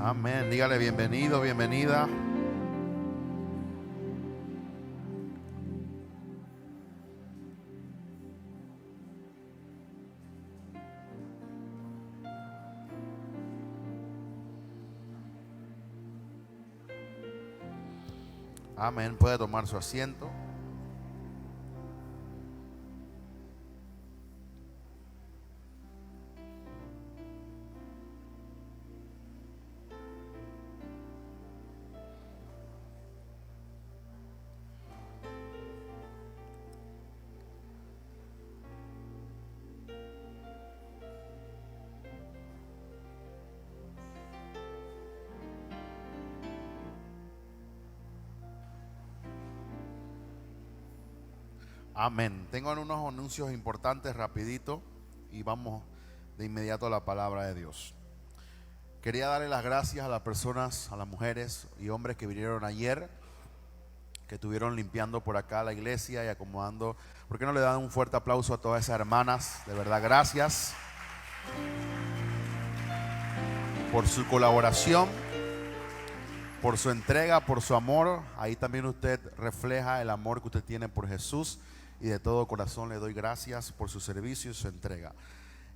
Amén. Dígale bienvenido, bienvenida. Amén. Puede tomar su asiento. Amén. Tengo unos anuncios importantes rapidito y vamos de inmediato a la palabra de Dios. Quería darle las gracias a las personas, a las mujeres y hombres que vinieron ayer, que estuvieron limpiando por acá la iglesia y acomodando. ¿Por qué no le dan un fuerte aplauso a todas esas hermanas? De verdad, gracias por su colaboración, por su entrega, por su amor. Ahí también usted refleja el amor que usted tiene por Jesús. Y de todo corazón le doy gracias por su servicio y su entrega.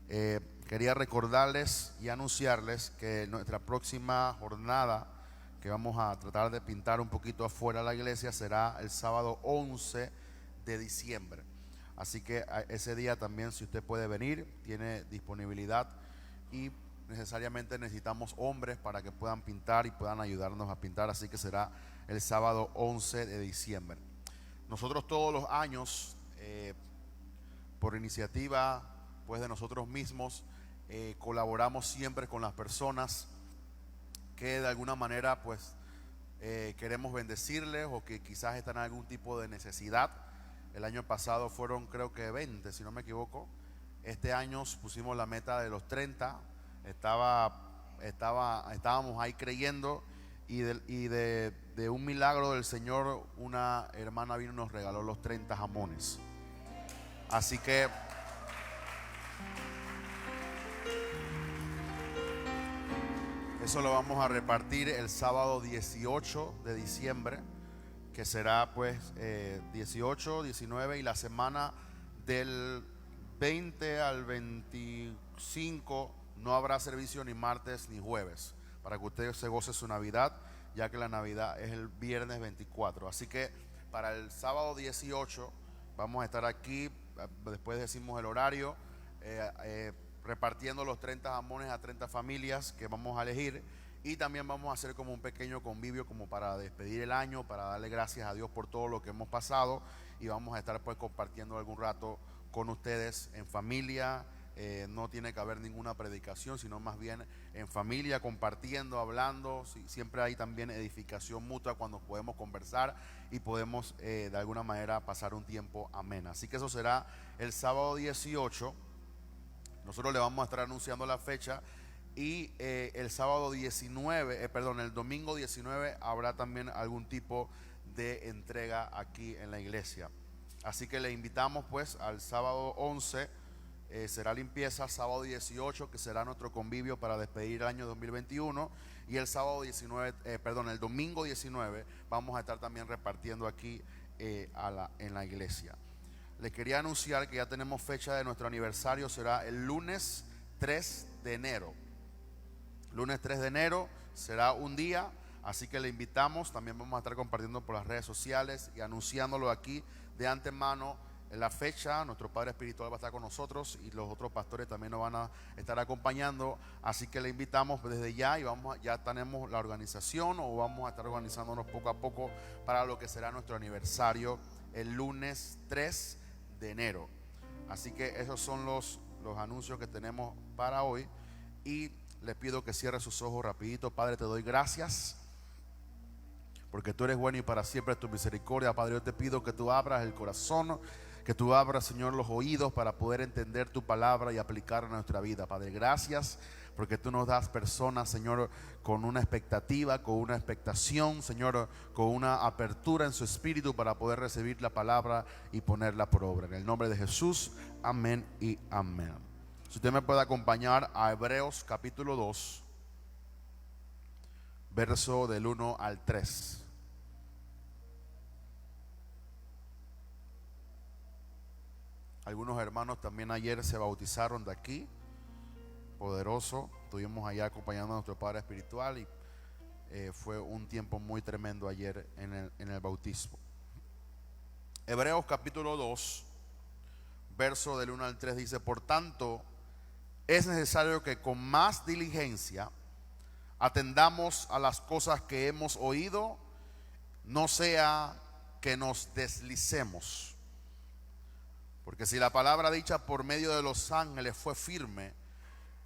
Quería recordarles y anunciarles que nuestra próxima jornada, que vamos a tratar de pintar un poquito afuera de la iglesia, será el sábado 11 de diciembre. Así que ese día también, si usted puede venir, tiene disponibilidad, y necesariamente necesitamos hombres para que puedan pintar y puedan ayudarnos a pintar. Así que será el sábado 11 de diciembre. Nosotros todos los años, por iniciativa pues de nosotros mismos, colaboramos siempre con las personas que de alguna manera pues queremos bendecirles, o que quizás están en algún tipo de necesidad. El año pasado fueron, creo que 20, si no me equivoco. Este año pusimos la meta de los 30. Estábamos ahí creyendo, y de un milagro del Señor, una hermana vino y nos regaló los 30 jamones. Así que eso lo vamos a repartir el sábado 18 de diciembre, que será pues 18, 19, y la semana del 20 al 25 no habrá servicio ni martes ni jueves, para que usted se goce su Navidad, ya que la Navidad es el viernes 24. Así que para el sábado 18 vamos a estar aquí, después decimos el horario, repartiendo los 30 jamones a 30 familias que vamos a elegir. Y también vamos a hacer como un pequeño convivio, como para despedir el año, para darle gracias a Dios por todo lo que hemos pasado. Y vamos a estar pues compartiendo algún rato con ustedes en familia. No tiene que haber ninguna predicación, sino más bien en familia, compartiendo, hablando. Siempre hay también edificación mutua cuando podemos conversar y podemos de alguna manera pasar un tiempo ameno. Así que eso será el sábado 18. Nosotros le vamos a estar anunciando la fecha. Y el sábado 19, el domingo 19 habrá también algún tipo de entrega aquí en la iglesia. Así que le invitamos pues al sábado 11, será limpieza. Sábado 18, que será nuestro convivio para despedir el año 2021. Y el sábado 19, el domingo 19 vamos a estar también repartiendo aquí en la iglesia. Les quería anunciar que ya tenemos fecha de nuestro aniversario. Será el lunes 3 de enero. Lunes 3 de enero será un día, así que le invitamos. También vamos a estar compartiendo por las redes sociales y anunciándolo aquí de antemano en la fecha. Nuestro Padre Espiritual va a estar con nosotros y los otros pastores también nos van a estar acompañando. Así que le invitamos desde ya, y ya tenemos la organización, o vamos a estar organizándonos poco a poco para lo que será nuestro aniversario el lunes 3 de enero. Así que esos son los anuncios que tenemos para hoy. Y les pido que cierre sus ojos rapidito. Padre, te doy gracias porque tú eres bueno y para siempre es tu misericordia. Padre, yo te pido que tú abras el corazón, que tú abras, Señor, los oídos para poder entender tu palabra y aplicarla a nuestra vida. Padre, gracias porque tú nos das personas, Señor, con una expectativa, con una expectación, Señor, con una apertura en su espíritu para poder recibir la palabra y ponerla por obra. En el nombre de Jesús, amén y amén. Si usted me puede acompañar a Hebreos capítulo 2. verso del 1 al 3. Algunos hermanos también ayer se bautizaron de aquí, poderoso. Estuvimos allá acompañando a nuestro padre espiritual y fue un tiempo muy tremendo ayer en el bautismo. Hebreos capítulo 2, verso del 1 al 3 dice: por tanto, es necesario que con más diligencia atendamos a las cosas que hemos oído, no sea que nos deslicemos. Porque si la palabra dicha por medio de los ángeles fue firme,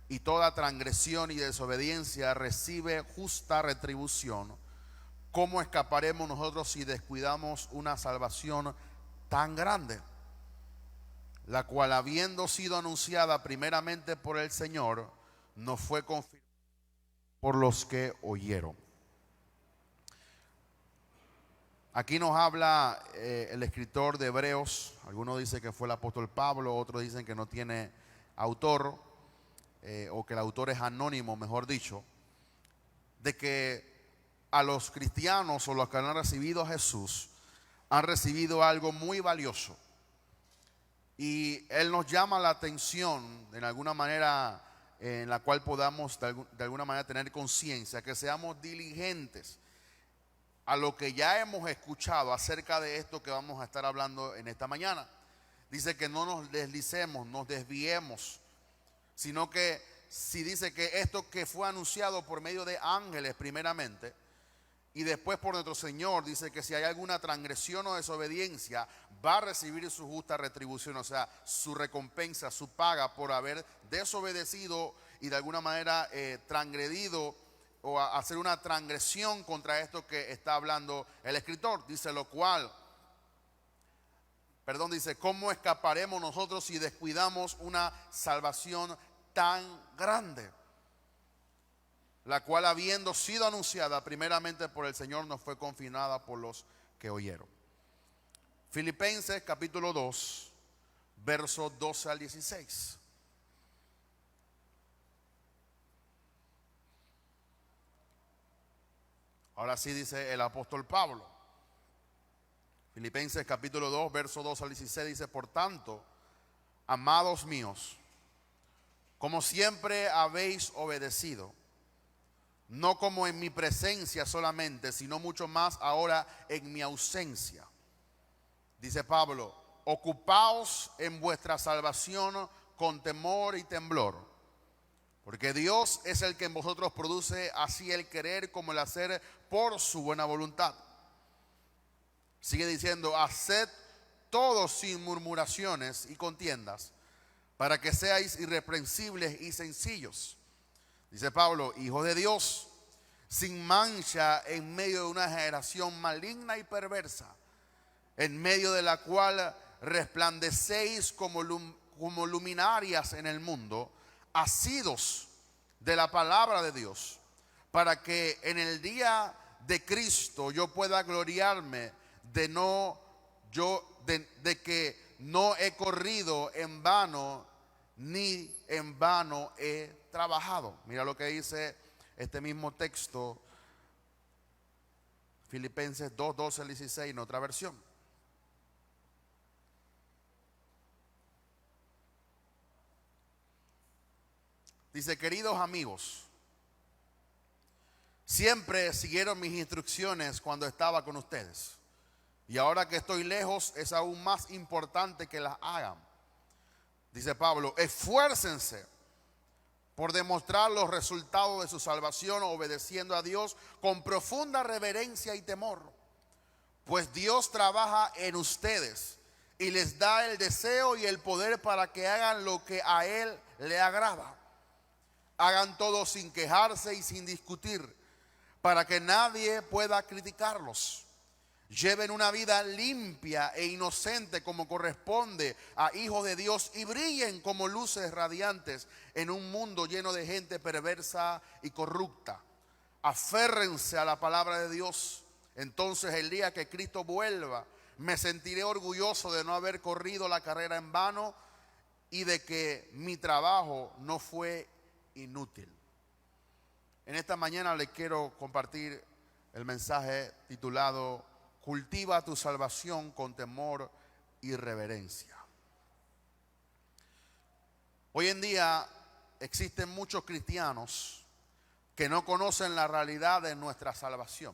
y toda transgresión y desobediencia recibe justa retribución, ¿cómo escaparemos nosotros si descuidamos una salvación tan grande, la cual, habiendo sido anunciada primeramente por el Señor, nos fue confirmada por los que oyeron? Aquí nos habla el escritor de Hebreos. Algunos dicen que fue el apóstol Pablo, otros dicen que no tiene autor, o que el autor es anónimo, mejor dicho, de que a los cristianos o los que han recibido a Jesús han recibido algo muy valioso. Y Él nos llama la atención en alguna manera en la cual podamos de alguna manera tener conciencia, que seamos diligentes a lo que ya hemos escuchado acerca de esto que vamos a estar hablando en esta mañana. Dice que no nos deslicemos, nos desviemos, sino que si dice que esto que fue anunciado por medio de ángeles primeramente y después por nuestro Señor, dice que si hay alguna transgresión o desobediencia, va a recibir su justa retribución, o sea, su recompensa, su paga por haber desobedecido y de alguna manera transgredido o hacer una transgresión contra esto que está hablando el escritor. Dice dice, ¿cómo escaparemos nosotros si descuidamos una salvación tan grande, la cual, habiendo sido anunciada primeramente por el Señor, nos fue confirmada por los que oyeron? Filipenses capítulo 2, versos 12 al 16. Ahora sí dice el apóstol Pablo. Filipenses capítulo 2, verso 2 al 16 dice: por tanto, amados míos, como siempre habéis obedecido, no como en mi presencia solamente, sino mucho más ahora en mi ausencia. Dice Pablo: ocupaos en vuestra salvación con temor y temblor, porque Dios es el que en vosotros produce así el querer como el hacer por su buena voluntad. Sigue diciendo: haced todo sin murmuraciones y contiendas, para que seáis irreprensibles y sencillos. Dice Pablo: hijos de Dios, sin mancha en medio de una generación maligna y perversa, en medio de la cual resplandecéis como luminarias en el mundo, asidos de la palabra de Dios, para que en el día de Cristo yo pueda gloriarme de que no he corrido en vano, ni en vano he trabajado. Mira lo que dice este mismo texto, Filipenses 2, 12 al 16, en otra versión. Dice: queridos amigos, siempre siguieron mis instrucciones cuando estaba con ustedes, y ahora que estoy lejos es aún más importante que las hagan. Dice Pablo: esfuércense por demostrar los resultados de su salvación, obedeciendo a Dios con profunda reverencia y temor, pues Dios trabaja en ustedes y les da el deseo y el poder para que hagan lo que a Él le agrada. Hagan todo sin quejarse y sin discutir, para que nadie pueda criticarlos. Lleven una vida limpia e inocente como corresponde a hijos de Dios, y brillen como luces radiantes en un mundo lleno de gente perversa y corrupta. Aférrense a la palabra de Dios. Entonces, el día que Cristo vuelva, me sentiré orgulloso de no haber corrido la carrera en vano y de que mi trabajo no fue inútil. En esta mañana le quiero compartir el mensaje titulado Cultiva tu salvación con temor y reverencia. Hoy en día existen muchos cristianos que no conocen la realidad de nuestra salvación.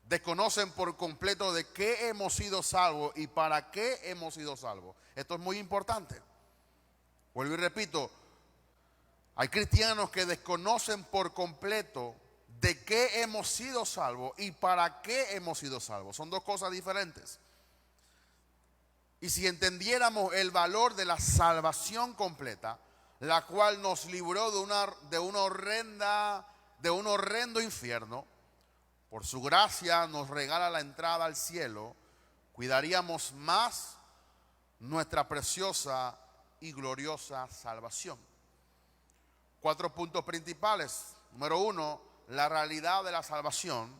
Desconocen por completo de qué hemos sido salvos y para qué hemos sido salvos. Esto es muy importante. Vuelvo y repito, hay cristianos que desconocen por completo de qué hemos sido salvos y para qué hemos sido salvos. Son dos cosas diferentes. Y si entendiéramos el valor de la salvación completa, la cual nos libró de un horrendo infierno, por su gracia nos regala la entrada al cielo, cuidaríamos más nuestra preciosa y gloriosa salvación. 4 puntos principales. Número 1, la realidad de la salvación.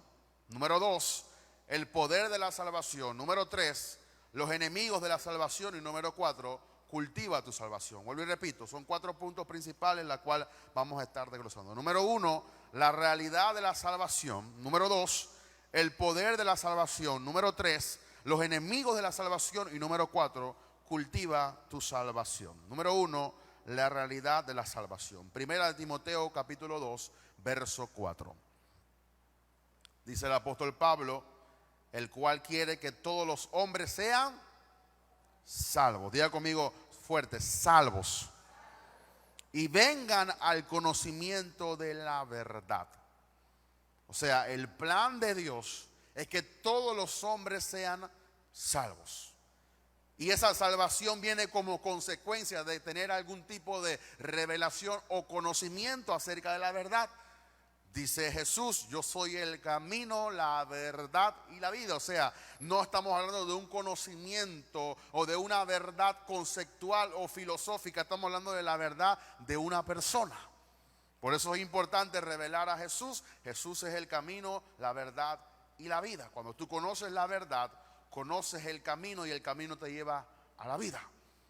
Número 2, el poder de la salvación. Número 3, los enemigos de la salvación. Y número 4, cultiva tu salvación. Vuelvo y repito, son 4 puntos principales en la cual vamos a estar desglosando. Número 1, la realidad de la salvación. Número 2, el poder de la salvación. Número 3, los enemigos de la salvación. Y número 4, cultiva tu salvación. Número 1, la realidad de la salvación. Primera de Timoteo capítulo 2, verso 4. Dice el apóstol Pablo, el cual quiere que todos los hombres sean salvos. Diga conmigo fuerte, salvos. Y vengan al conocimiento de la verdad. O sea, el plan de Dios es que todos los hombres sean salvos. Y esa salvación viene como consecuencia de tener algún tipo de revelación o conocimiento acerca de la verdad. Dice Jesús, yo soy el camino, la verdad y la vida. O sea, no estamos hablando de un conocimiento o de una verdad conceptual o filosófica. Estamos hablando de la verdad de una persona. Por eso es importante revelar a Jesús. Jesús es el camino, la verdad y la vida. Cuando tú conoces la verdad, conoces el camino y el camino te lleva a la vida.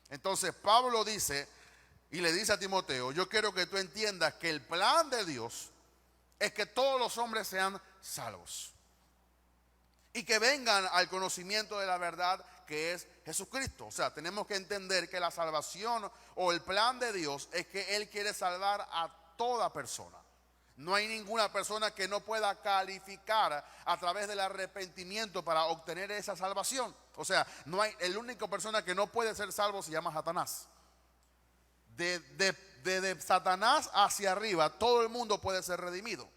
Entonces Pablo dice y le dice a Timoteo, yo quiero que tú entiendas que el plan de Dios es que todos los hombres sean salvos y que vengan al conocimiento de la verdad que es Jesucristo. O sea, tenemos que entender que la salvación o el plan de Dios es que Él quiere salvar a toda persona. No hay ninguna persona que no pueda calificar a través del arrepentimiento para obtener esa salvación. O sea, no hay, el único persona que no puede ser salvo se llama Satanás. De Satanás hacia arriba, todo el mundo puede ser redimido.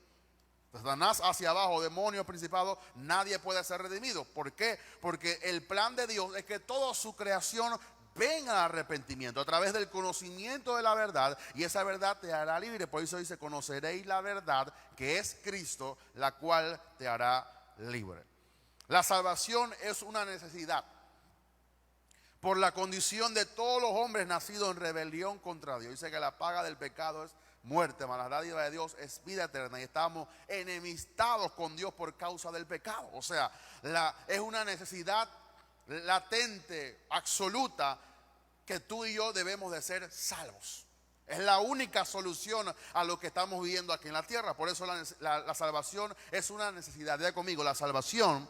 De Satanás hacia abajo, demonios, principados, nadie puede ser redimido. ¿Por qué? Porque el plan de Dios es que toda su creación venga al arrepentimiento a través del conocimiento de la verdad, y esa verdad te hará libre. Por eso dice, conoceréis la verdad que es Cristo, la cual te hará libre. La salvación es una necesidad por la condición de todos los hombres nacidos en rebelión contra Dios. Dice que la paga del pecado es muerte, mas la dádiva de Dios es vida eterna, y estamos enemistados con Dios por causa del pecado. O sea, es una necesidad latente, absoluta, que tú y yo debemos de ser salvos. Es la única solución a lo que estamos viviendo aquí en la tierra. Por eso la salvación es una necesidad. Diga conmigo, la salvación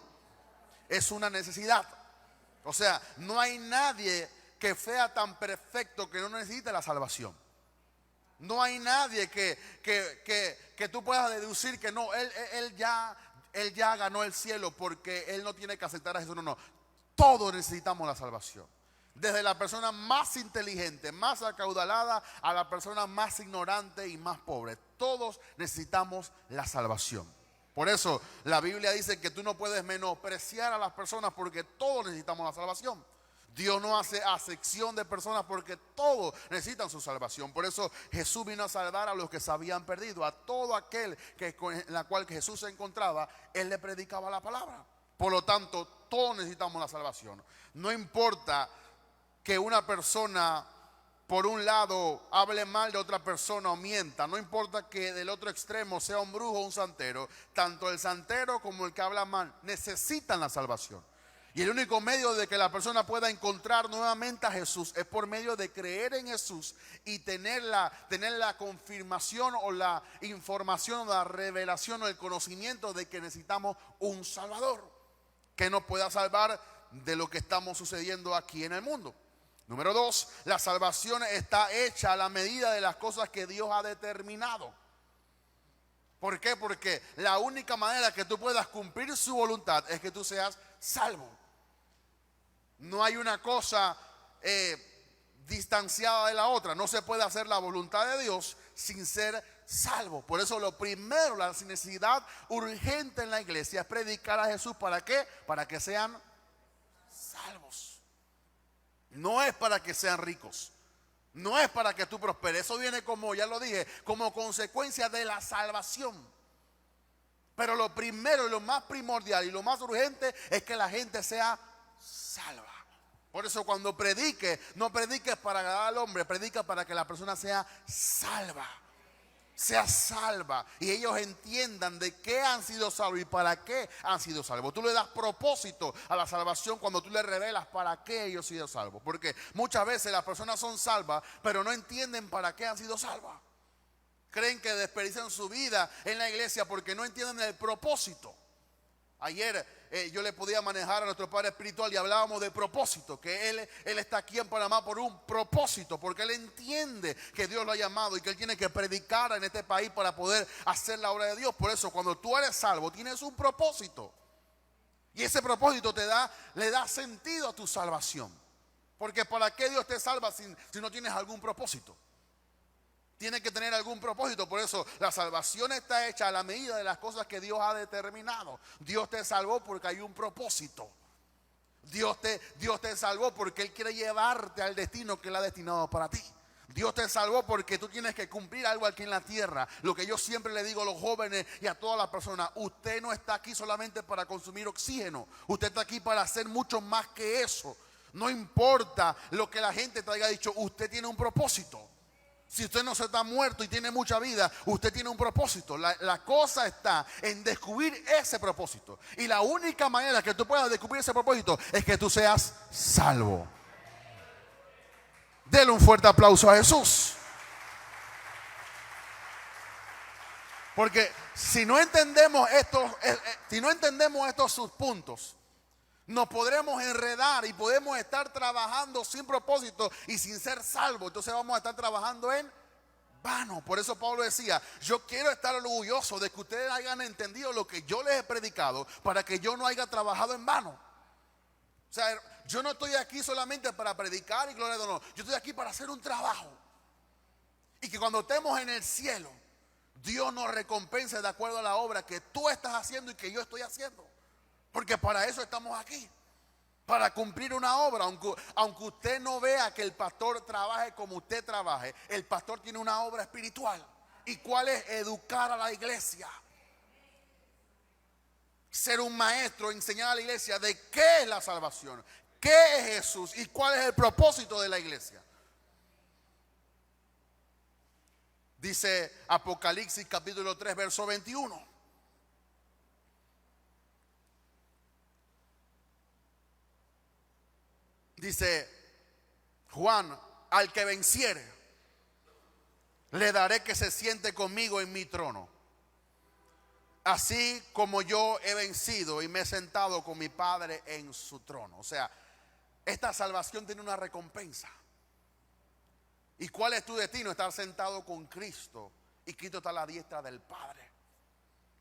es una necesidad. O sea, no hay nadie que sea tan perfecto que no necesite la salvación. No hay nadie que tú puedas deducir que no, él ya ganó el cielo porque él no tiene que aceptar a Jesús. No. Todos necesitamos la salvación. Desde la persona más inteligente, más acaudalada, a la persona más ignorante y más pobre. Todos necesitamos la salvación. Por eso la Biblia dice que tú no puedes menospreciar a las personas, porque todos necesitamos la salvación. Dios no hace acepción de personas, porque todos necesitan su salvación. Por eso Jesús vino a salvar a los que se habían perdido. A todo aquel en la cual Jesús se encontraba, Él le predicaba la palabra. Por lo tanto, todos necesitamos la salvación. No importa que una persona, por un lado, hable mal de otra persona o mienta. No importa que del otro extremo sea un brujo o un santero. Tanto el santero como el que habla mal necesitan la salvación. Y el único medio de que la persona pueda encontrar nuevamente a Jesús es por medio de creer en Jesús y tener la confirmación o la información o la revelación o el conocimiento de que necesitamos un Salvador que nos pueda salvar de lo que estamos sucediendo aquí en el mundo. Número 2, la salvación está hecha a la medida de las cosas que Dios ha determinado. ¿Por qué? Porque la única manera que tú puedas cumplir su voluntad es que tú seas salvo. No hay una cosa distanciada de la otra. No se puede hacer la voluntad de Dios sin ser salvo. Por eso lo primero, la necesidad urgente en la iglesia es predicar a Jesús. ¿Para qué? Para que sean salvos. No es para que sean ricos. No es para que tú prosperes. Eso viene, como ya lo dije, como consecuencia de la salvación. Pero lo primero y lo más primordial y lo más urgente es que la gente sea salva. Por eso cuando predique, no prediques para agradar al hombre, predica para que la persona sea salva. Sea salva y ellos entiendan de qué han sido salvos y para qué han sido salvos. Tú le das propósito a la salvación cuando tú le revelas para qué ellos han sido salvos. Porque muchas veces las personas son salvas, pero no entienden para qué han sido salvas. Creen que desperdician su vida en la iglesia porque no entienden el propósito. Ayer yo le podía manejar a nuestro padre espiritual y hablábamos de propósito, que él está aquí en Panamá por un propósito, porque él entiende que Dios lo ha llamado y que él tiene que predicar en este país para poder hacer la obra de Dios. Por eso cuando tú eres salvo tienes un propósito y ese propósito le da sentido a tu salvación. Porque ¿para qué Dios te salva si no tienes algún propósito? Tiene que tener algún propósito. Por eso la salvación está hecha a la medida de las cosas que Dios ha determinado. Dios te salvó porque hay un propósito. Dios te salvó porque Él quiere llevarte al destino que Él ha destinado para ti. Dios te salvó porque tú tienes que cumplir algo aquí en la tierra. Lo que yo siempre le digo a los jóvenes y a todas las personas: usted no está aquí solamente para consumir oxígeno. Usted está aquí para hacer mucho más que eso. No importa lo que la gente te haya dicho, usted tiene un propósito. Si usted no se está muerto y tiene mucha vida, usted tiene un propósito. La cosa está en descubrir ese propósito. Y la única manera que tú puedas descubrir ese propósito es que tú seas salvo. Dele un fuerte aplauso a Jesús. Porque si no entendemos estos subpuntos, nos podremos enredar y podemos estar trabajando sin propósito y sin ser salvos. Entonces vamos a estar trabajando en vano. Por eso Pablo decía: yo quiero estar orgulloso de que ustedes hayan entendido lo que yo les he predicado, para que yo no haya trabajado en vano. O sea, yo no estoy aquí solamente para predicar y gloria a Dios, no. Yo estoy aquí para hacer un trabajo. Y que cuando estemos en el cielo, Dios nos recompense de acuerdo a la obra que tú estás haciendo y que yo estoy haciendo. Porque para eso estamos aquí, para cumplir una obra. Aunque usted no vea que el pastor trabaje como usted trabaje, el pastor tiene una obra espiritual. ¿Y cuál es? Educar a la iglesia. Ser un maestro, enseñar a la iglesia de qué es la salvación, qué es Jesús y cuál es el propósito de la iglesia. Dice Apocalipsis capítulo 3, verso 21. Dice Juan: al que venciere, le daré que se siente conmigo en mi trono, así como yo he vencido y me he sentado con mi Padre en su trono. O sea, esta salvación tiene una recompensa. ¿Y cuál es tu destino? Estar sentado con Cristo, y Cristo está a la diestra del Padre.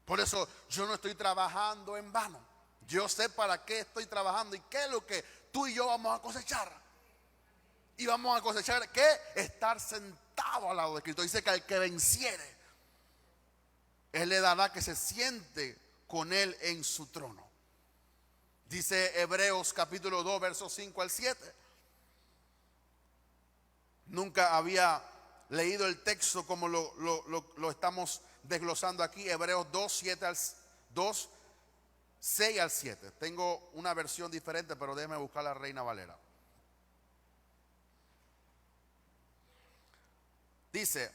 Por eso yo no estoy trabajando en vano. Yo sé para qué estoy trabajando y qué es lo que tú y yo vamos a cosechar. Y vamos a cosechar ¿qué? Estar sentado al lado de Cristo. Dice que al que venciere, Él le dará que se siente con Él en su trono. Dice Hebreos capítulo 2, versos 5 al 7. Nunca había leído el texto como lo estamos desglosando aquí. Hebreos 2, 6 al 7. Tengo una versión diferente, pero déjeme buscar la Reina Valera. Dice: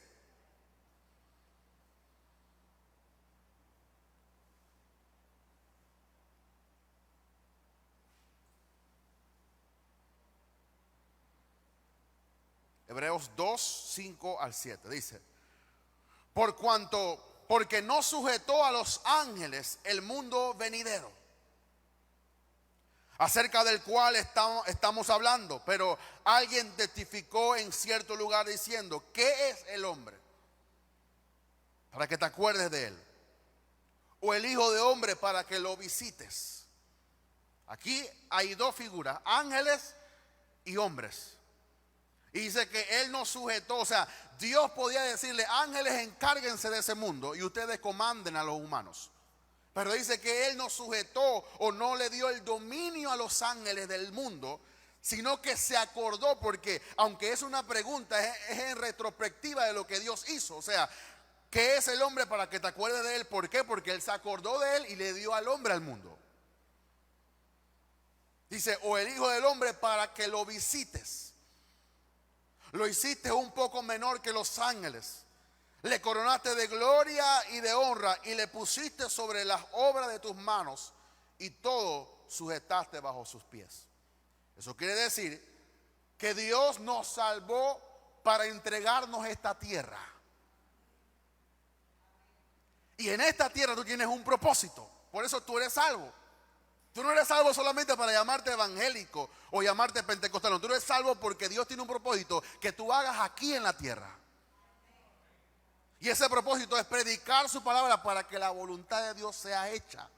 Hebreos 2, 5 al 7. Dice: porque no sujetó a los ángeles el mundo venidero, acerca del cual estamos hablando. Pero alguien testificó en cierto lugar diciendo: ¿qué es el hombre para que te acuerdes de él? O el hijo de hombre para que lo visites. Aquí hay dos figuras: ángeles y hombres. Y dice que él nos sujetó, o sea, Dios podía decirle: ángeles, encárguense de ese mundo y ustedes comanden a los humanos. Pero dice que él nos sujetó, o no le dio el dominio a los ángeles del mundo, sino que se acordó, porque aunque es una pregunta, es en retrospectiva de lo que Dios hizo. O sea, ¿qué es el hombre para que te acuerdes de él? ¿Por qué? Porque él se acordó de él y le dio al hombre al mundo. Dice: o el hijo del hombre para que lo visites. Lo hiciste un poco menor que los ángeles. Le coronaste de gloria y de honra y le pusiste sobre las obras de tus manos y todo sujetaste bajo sus pies. Eso quiere decir que Dios nos salvó para entregarnos esta tierra. Y en esta tierra tú tienes un propósito. Por eso tú eres salvo. Tú no eres salvo solamente para llamarte evangélico o llamarte pentecostal. No, tú eres salvo porque Dios tiene un propósito que tú hagas aquí en la tierra. Y ese propósito es predicar su palabra para que la voluntad de Dios sea hecha.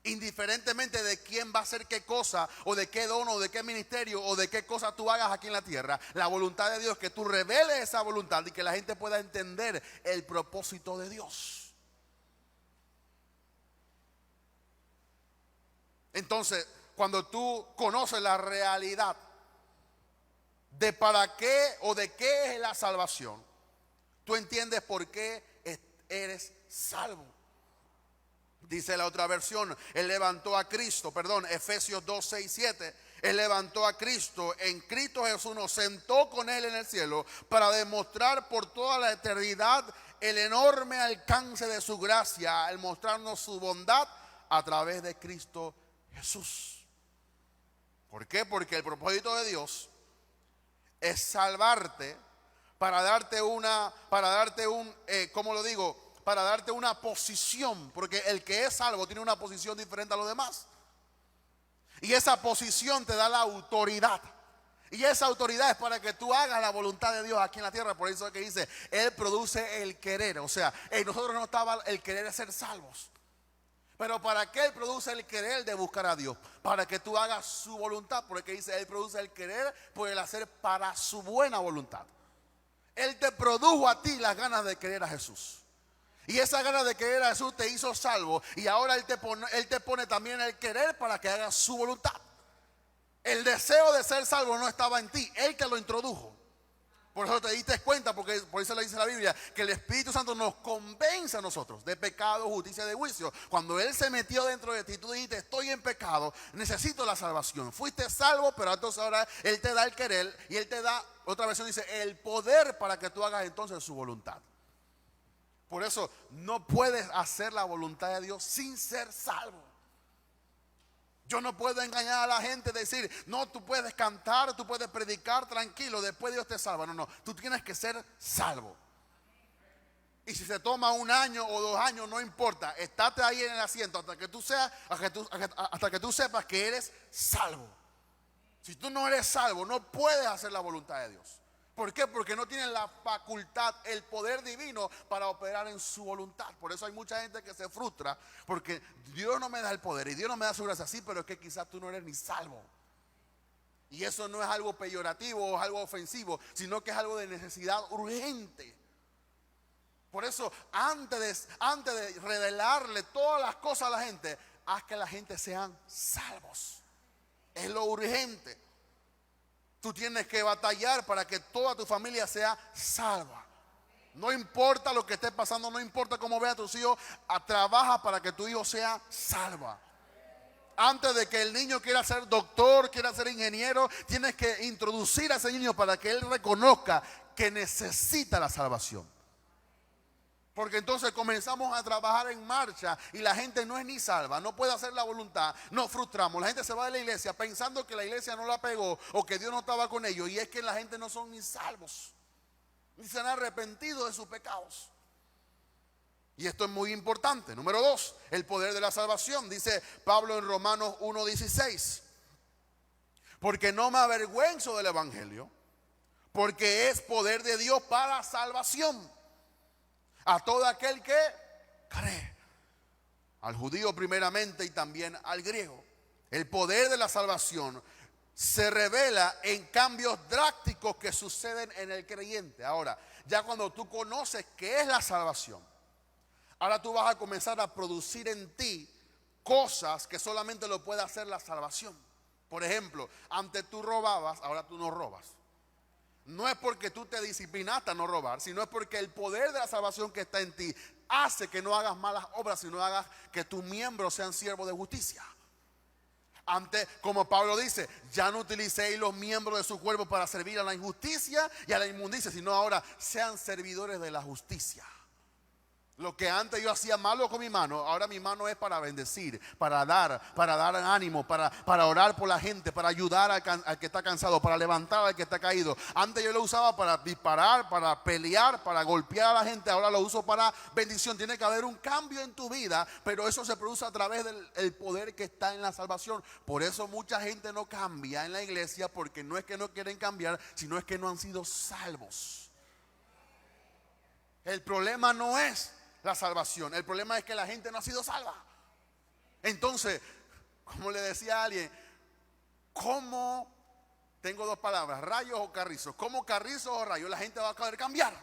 Indiferentemente de quién va a hacer qué cosa, o de qué don, o de qué ministerio, o de qué cosa tú hagas aquí en la tierra. La voluntad de Dios es que tú reveles esa voluntad y que la gente pueda entender el propósito de Dios. Entonces, cuando tú conoces la realidad de para qué o de qué es la salvación, tú entiendes por qué eres salvo. Dice la otra versión: él levantó a Cristo, Efesios 2, 6, 7. Él levantó a Cristo, en Cristo Jesús nos sentó con él en el cielo para demostrar por toda la eternidad el enorme alcance de su gracia, al mostrarnos su bondad a través de Cristo Jesús. ¿Por qué? Porque el propósito de Dios es salvarte para darte para darte una posición, porque el que es salvo tiene una posición diferente a los demás. Y esa posición te da la autoridad. Y esa autoridad es para que tú hagas la voluntad de Dios aquí en la tierra. Por eso es que dice: él produce el querer. O sea, en nosotros no estaba el querer de ser salvos. Pero ¿para qué él produce el querer de buscar a Dios? Para que tú hagas su voluntad. Porque dice: él produce el querer por el hacer para su buena voluntad. Él te produjo a ti las ganas de querer a Jesús. Y esa ganas de querer a Jesús te hizo salvo. Y ahora él te pone también el querer para que hagas su voluntad. El deseo de ser salvo no estaba en ti, él te lo introdujo. Por eso te diste cuenta, porque por eso le dice la Biblia, que el Espíritu Santo nos convence a nosotros de pecado, justicia y de juicio. Cuando él se metió dentro de ti, tú dijiste: estoy en pecado, necesito la salvación. Fuiste salvo, pero entonces ahora él te da el querer y él te da, otra versión dice, el poder para que tú hagas entonces su voluntad. Por eso no puedes hacer la voluntad de Dios sin ser salvo. Yo no puedo engañar a la gente, decir: no, tú puedes cantar, tú puedes predicar tranquilo, después Dios te salva. No, tú tienes que ser salvo. Y si se toma 1 año o 2 años, no importa, estate ahí en el asiento hasta que tú sepas que eres salvo. Si tú no eres salvo, no puedes hacer la voluntad de Dios. ¿Por qué? Porque no tienen la facultad, el poder divino para operar en su voluntad. Por eso hay mucha gente que se frustra, porque Dios no me da el poder y Dios no me da su gracia. Sí, pero es que quizás tú no eres ni salvo. Y eso no es algo peyorativo o algo ofensivo, sino que es algo de necesidad urgente. Por eso, antes de revelarle todas las cosas a la gente, haz que la gente sean salvos. Es lo urgente. Tú tienes que batallar para que toda tu familia sea salva. No importa lo que esté pasando, no importa cómo vea a tus hijos, trabaja para que tu hijo sea salva. Antes de que el niño quiera ser doctor, quiera ser ingeniero, tienes que introducir a ese niño para que él reconozca que necesita la salvación. Porque entonces comenzamos a trabajar en marcha y la gente no es ni salva, no puede hacer la voluntad, nos frustramos. La gente se va de la iglesia pensando que la iglesia no la pegó o que Dios no estaba con ellos, y es que la gente no son ni salvos, ni se han arrepentido de sus pecados. Y esto es muy importante. Número 2, el poder de la salvación. Dice Pablo en Romanos 1:16: porque no me avergüenzo del evangelio, porque es poder de Dios para salvación a todo aquel que cree, al judío primeramente y también al griego. El poder de la salvación se revela en cambios drásticos que suceden en el creyente. Ahora, ya cuando tú conoces qué es la salvación, ahora tú vas a comenzar a producir en ti cosas que solamente lo puede hacer la salvación. Por ejemplo, antes tú robabas, ahora tú no robas. No es porque tú te disciplinaste a no robar, sino es porque el poder de la salvación que está en ti hace que no hagas malas obras, sino hagas que tus miembros sean siervos de justicia. Antes, como Pablo dice, ya no utilicéis los miembros de su cuerpo para servir a la injusticia y a la inmundicia, sino ahora sean servidores de la justicia. Lo que antes yo hacía malo con mi mano, ahora mi mano es para bendecir, para dar ánimo, para orar por la gente, para ayudar al que está cansado, para levantar al que está caído. Antes yo lo usaba para disparar, para pelear, para golpear a la gente. Ahora lo uso para bendición. Tiene que haber un cambio en tu vida, pero eso se produce a través del poder que está en la salvación. Por eso mucha gente no cambia en la iglesia, porque no es que no quieren cambiar, sino es que no han sido salvos. El problema no es la salvación, el problema es que la gente no ha sido salva. Entonces, como le decía a alguien, ¿cómo? Tengo dos palabras, rayos o carrizos. ¿Cómo carrizos o rayos? La gente va a querer cambiar.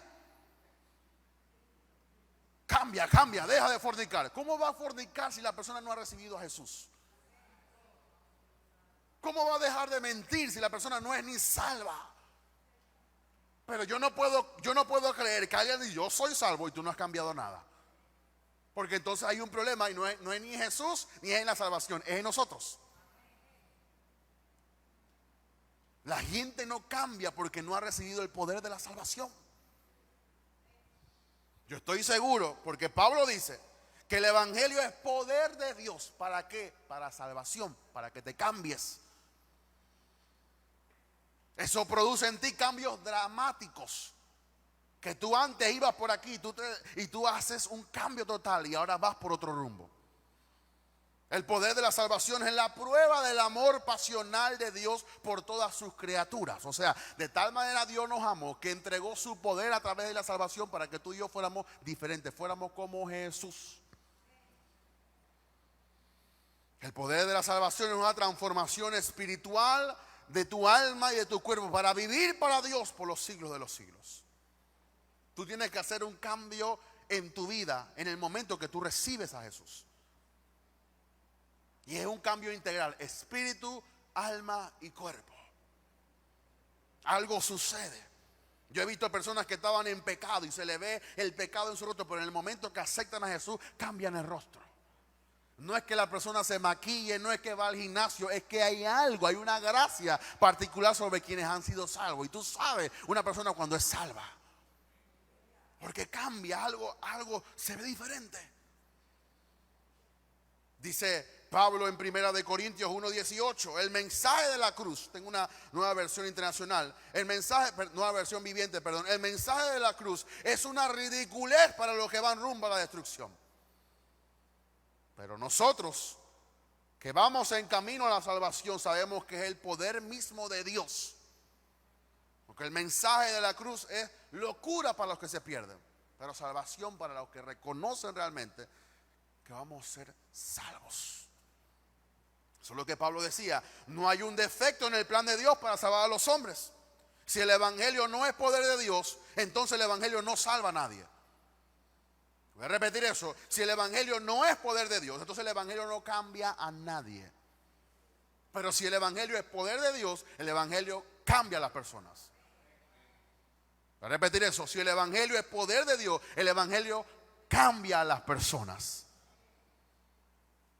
Cambia, deja de fornicar. ¿Cómo va a fornicar si la persona no ha recibido a Jesús? ¿Cómo va a dejar de mentir si la persona no es ni salva? Pero yo no puedo creer que alguien diga yo soy salvo y tú no has cambiado nada. Porque entonces hay un problema y no es ni Jesús ni es en la salvación, es en nosotros. La gente no cambia porque no ha recibido el poder de la salvación. Yo estoy seguro, porque Pablo dice que el evangelio es poder de Dios. ¿Para qué? Para salvación, para que te cambies. Eso produce en ti cambios dramáticos. Que tú antes ibas por aquí y tú haces un cambio total y ahora vas por otro rumbo. El poder de la salvación es la prueba del amor pasional de Dios por todas sus criaturas. O sea, de tal manera Dios nos amó que entregó su poder a través de la salvación para que tú y yo fuéramos diferentes, fuéramos como Jesús. El poder de la salvación es una transformación espiritual de tu alma y de tu cuerpo para vivir para Dios por los siglos de los siglos. Tú tienes que hacer un cambio en tu vida en el momento que tú recibes a Jesús. Y es un cambio integral, espíritu, alma y cuerpo. Algo sucede. Yo he visto personas que estaban en pecado y se le ve el pecado en su rostro, pero en el momento que aceptan a Jesús cambian el rostro. No es que la persona se maquille, no es que va al gimnasio, es que hay algo, hay una gracia particular sobre quienes han sido salvos. Y tú sabes una persona cuando es salva, porque cambia algo se ve diferente. Dice Pablo en 1 Corintios 1:18, el mensaje de la cruz, tengo una nueva versión internacional, nueva versión viviente, perdón, el mensaje de la cruz es una ridiculez para los que van rumbo a la destrucción. Pero nosotros que vamos en camino a la salvación sabemos que es el poder mismo de Dios. Porque el mensaje de la cruz es locura para los que se pierden, pero salvación para los que reconocen realmente que vamos a ser salvos. Eso es lo que Pablo decía. No hay un defecto en el plan de Dios para salvar a los hombres. Si el evangelio no es poder de Dios, entonces el evangelio no salva a nadie. Voy a repetir eso. Si el evangelio no es poder de Dios, entonces el evangelio no cambia a nadie. Pero si el evangelio es poder de Dios, el evangelio cambia a las personas. Voy a repetir eso. Si el evangelio es poder de Dios, el evangelio cambia a las personas.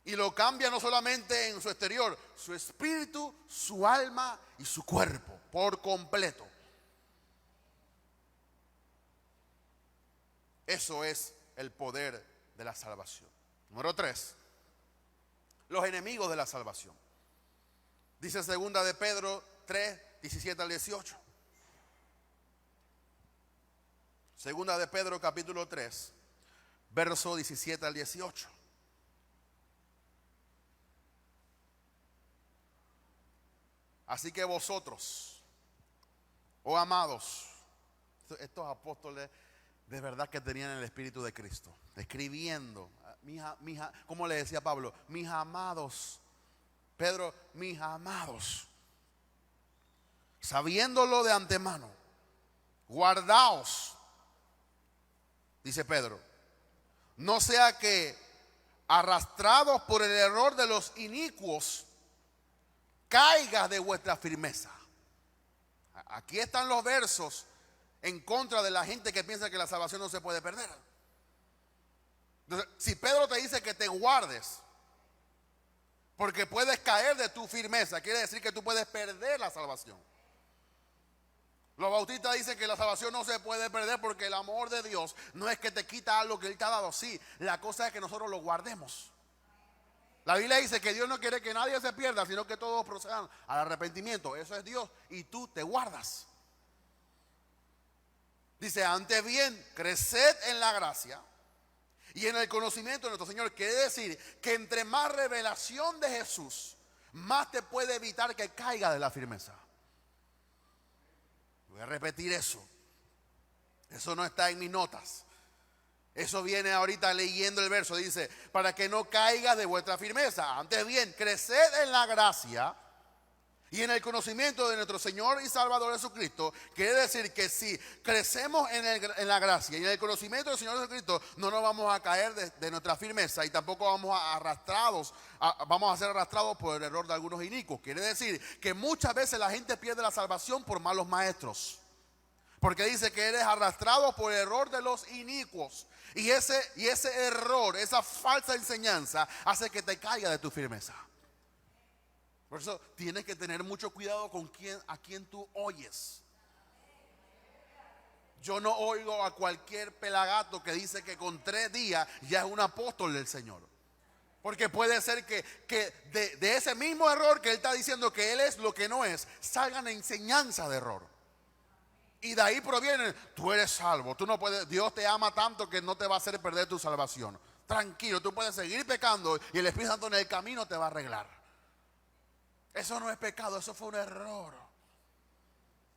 Y lo cambia no solamente en su exterior, su espíritu, su alma y su cuerpo, por completo. Eso es el poder de la salvación. Número 3, los enemigos de la salvación. Dice segunda de Pedro 3, 17 al 18. Segunda de Pedro capítulo 3, verso 17 al 18. Así que vosotros, oh amados, estos apóstoles de verdad que tenían el Espíritu de Cristo, escribiendo, ¿cómo le decía Pablo? Mis amados. Pedro, mis amados, sabiéndolo de antemano, guardaos, dice Pedro, no sea que arrastrados por el error de los inicuos, caigas de vuestra firmeza. Aquí están los versos en contra de la gente que piensa que la salvación no se puede perder. Entonces, si Pedro te dice que te guardes, porque puedes caer de tu firmeza, quiere decir que tú puedes perder la salvación. Los bautistas dicen que la salvación no se puede perder porque el amor de Dios no es que te quita algo que Él te ha dado. Sí, la cosa es que nosotros lo guardemos. La Biblia dice que Dios no quiere que nadie se pierda, sino que todos procedan al arrepentimiento. Eso es Dios y tú te guardas. Dice, antes bien, creced en la gracia y en el conocimiento de nuestro Señor. Quiere decir que entre más revelación de Jesús, más te puede evitar que caiga de la firmeza. Voy a repetir eso. Eso no está en mis notas. Eso viene ahorita leyendo el verso. Dice, para que no caigas de vuestra firmeza. Antes bien, creced en la gracia y en el conocimiento de nuestro Señor y Salvador Jesucristo. Quiere decir que si crecemos en la gracia y en el conocimiento del Señor Jesucristo, no nos vamos a caer de nuestra firmeza y tampoco vamos a ser arrastrados por el error de algunos inicuos. Quiere decir que muchas veces la gente pierde la salvación por malos maestros. Porque dice que eres arrastrado por el error de los inicuos. Y ese error, esa falsa enseñanza, hace que te caiga de tu firmeza. Por eso tienes que tener mucho cuidado con a quién tú oyes. Yo no oigo a cualquier pelagato que dice que con 3 días ya es un apóstol del Señor. Porque puede ser que de ese mismo error que él está diciendo que él es lo que no es, salgan enseñanzas de error. Y de ahí proviene, tú eres salvo, tú no puedes, Dios te ama tanto que no te va a hacer perder tu salvación. Tranquilo, tú puedes seguir pecando y el Espíritu Santo en el camino te va a arreglar. Eso no es pecado, eso fue un error.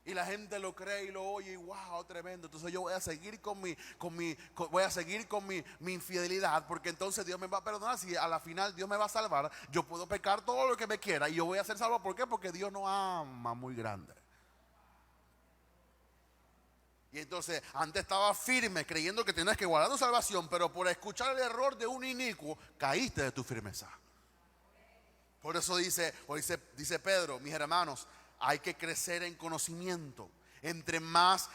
Y la gente lo cree y lo oye y wow, tremendo. Entonces yo voy a seguir con mi infidelidad, porque entonces Dios me va a perdonar. Si a la final Dios me va a salvar, yo puedo pecar todo lo que me quiera y yo voy a ser salvo. ¿Por qué? Porque Dios nos ama muy grande. Y entonces antes estaba firme creyendo que tenías que guardar tu salvación, pero por escuchar el error de un inicuo caíste de tu firmeza. Por eso dice Pedro, mis hermanos, hay que crecer en conocimiento. Entre más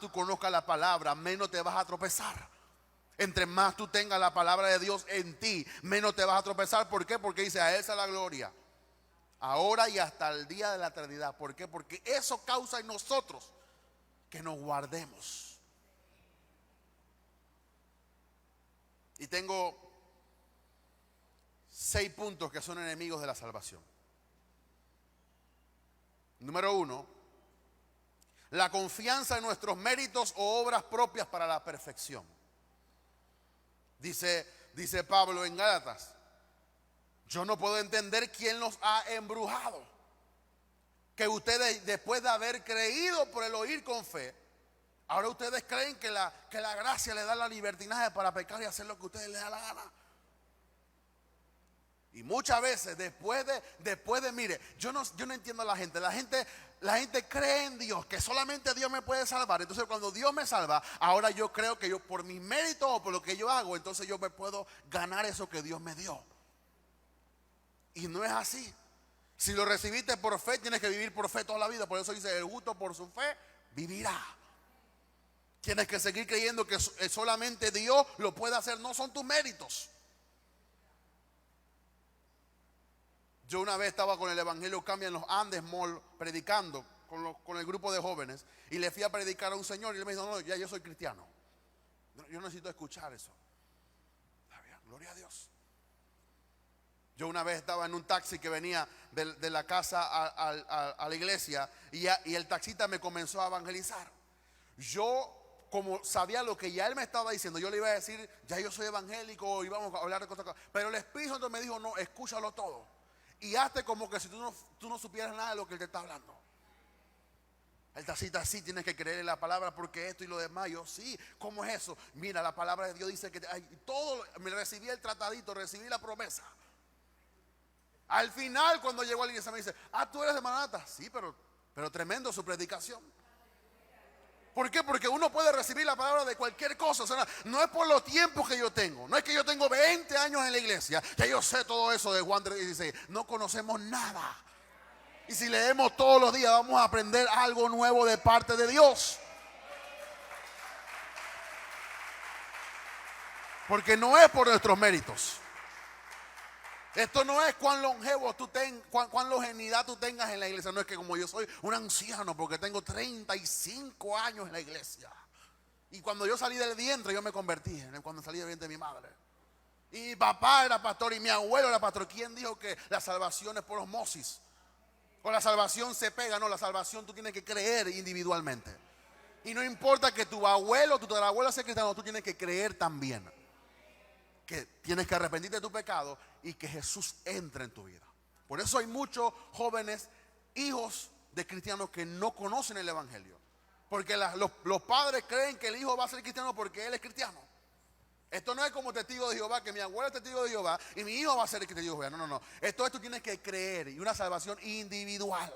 tú conozcas la palabra, menos te vas a tropezar. Entre más tú tengas la palabra de Dios en ti, menos te vas a tropezar. ¿Por qué? Porque dice, a Él sea la gloria, ahora y hasta el día de la eternidad. ¿Por qué? Porque eso causa en nosotros que nos guardemos. Y tengo 6 puntos que son enemigos de la salvación. Número 1, la confianza en nuestros méritos o obras propias para la perfección. Dice Pablo en Gálatas, yo no puedo entender quién los ha embrujado. Que ustedes, después de haber creído por el oír con fe, ahora ustedes creen que la gracia le da la libertinaje para pecar y hacer lo que a ustedes les da la gana. Y muchas veces después de mire, yo no entiendo a la gente. La gente cree en Dios, que solamente Dios me puede salvar. Entonces cuando Dios me salva, ahora yo creo que yo por mis méritos o por lo que yo hago, entonces yo me puedo ganar eso que Dios me dio. Y no es así. Si lo recibiste por fe, tienes que vivir por fe toda la vida. Por eso dice, el justo por su fe vivirá. Tienes que seguir creyendo que solamente Dios lo puede hacer, no son tus méritos. Yo una vez estaba con el Evangelio Cambia en los Andes Mall predicando con el grupo de jóvenes y le fui a predicar a un señor y él me dijo, no, ya yo soy cristiano. Yo necesito escuchar eso. Está bien, gloria a Dios. Yo una vez estaba en un taxi que venía de la casa a la iglesia y el taxista me comenzó a evangelizar. Yo, como sabía lo que ya él me estaba diciendo, yo le iba a decir, ya yo soy evangélico y vamos a hablar de cosas. Pero el Espíritu Santo me dijo, no, escúchalo todo. Y hazte como que si tú no supieras nada de lo que él te está hablando. El taxista, sí, tienes que creer en la palabra porque esto y lo demás. Yo, sí, ¿cómo es eso? Mira, la palabra de Dios dice que todo, me recibí el tratadito, recibí la promesa. Al final, cuando llegó a la iglesia, me dice, tú eres de Maranatha. Sí, pero tremendo su predicación. ¿Por qué? Porque uno puede recibir la palabra de cualquier cosa. O sea, no es por los tiempos que yo tengo. No es que yo tengo 20 años en la iglesia, ya yo sé todo eso de Juan 3:16. No conocemos nada. Y si leemos todos los días, vamos a aprender algo nuevo de parte de Dios. Porque no es por nuestros méritos. Esto no es cuán longevo cuán longevidad tú tengas en la iglesia. No es que como yo soy un anciano porque tengo 35 años en la iglesia. Y cuando yo salí del vientre yo me convertí, cuando salí del vientre de mi madre. Y mi papá era pastor y mi abuelo era pastor. ¿Quién dijo que la salvación es por osmosis? O la salvación se pega. No, la salvación tú tienes que creer individualmente. Y no importa que tu abuelo, tu tatarabuelo sea cristiano, tú tienes que creer también. Que tienes que arrepentirte de tu pecado y que Jesús entre en tu vida. Por eso hay muchos jóvenes, hijos de cristianos que no conocen el evangelio. Porque los padres creen que el hijo va a ser cristiano porque él es cristiano. Esto no es como testigo de Jehová, que mi abuelo es testigo de Jehová y mi hijo va a ser testigo de Jehová. No. Esto tú tienes que creer y una salvación individual.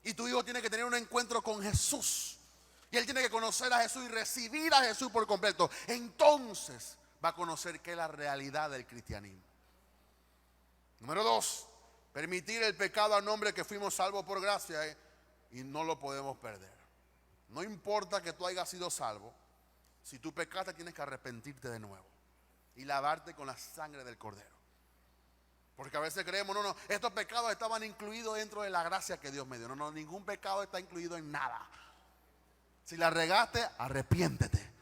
Y tu hijo tiene que tener un encuentro con Jesús. Y él tiene que conocer a Jesús y recibir a Jesús por completo. Entonces va a conocer qué es la realidad del cristianismo. Número 2, permitir el pecado al nombre que fuimos salvos por gracia, y no lo podemos perder. No importa que tú hayas sido salvo, si tú pecaste tienes que arrepentirte de nuevo y lavarte con la sangre del Cordero. Porque a veces creemos, no, estos pecados estaban incluidos dentro de la gracia que Dios me dio. No, ningún pecado está incluido en nada. Si la regaste, arrepiéntete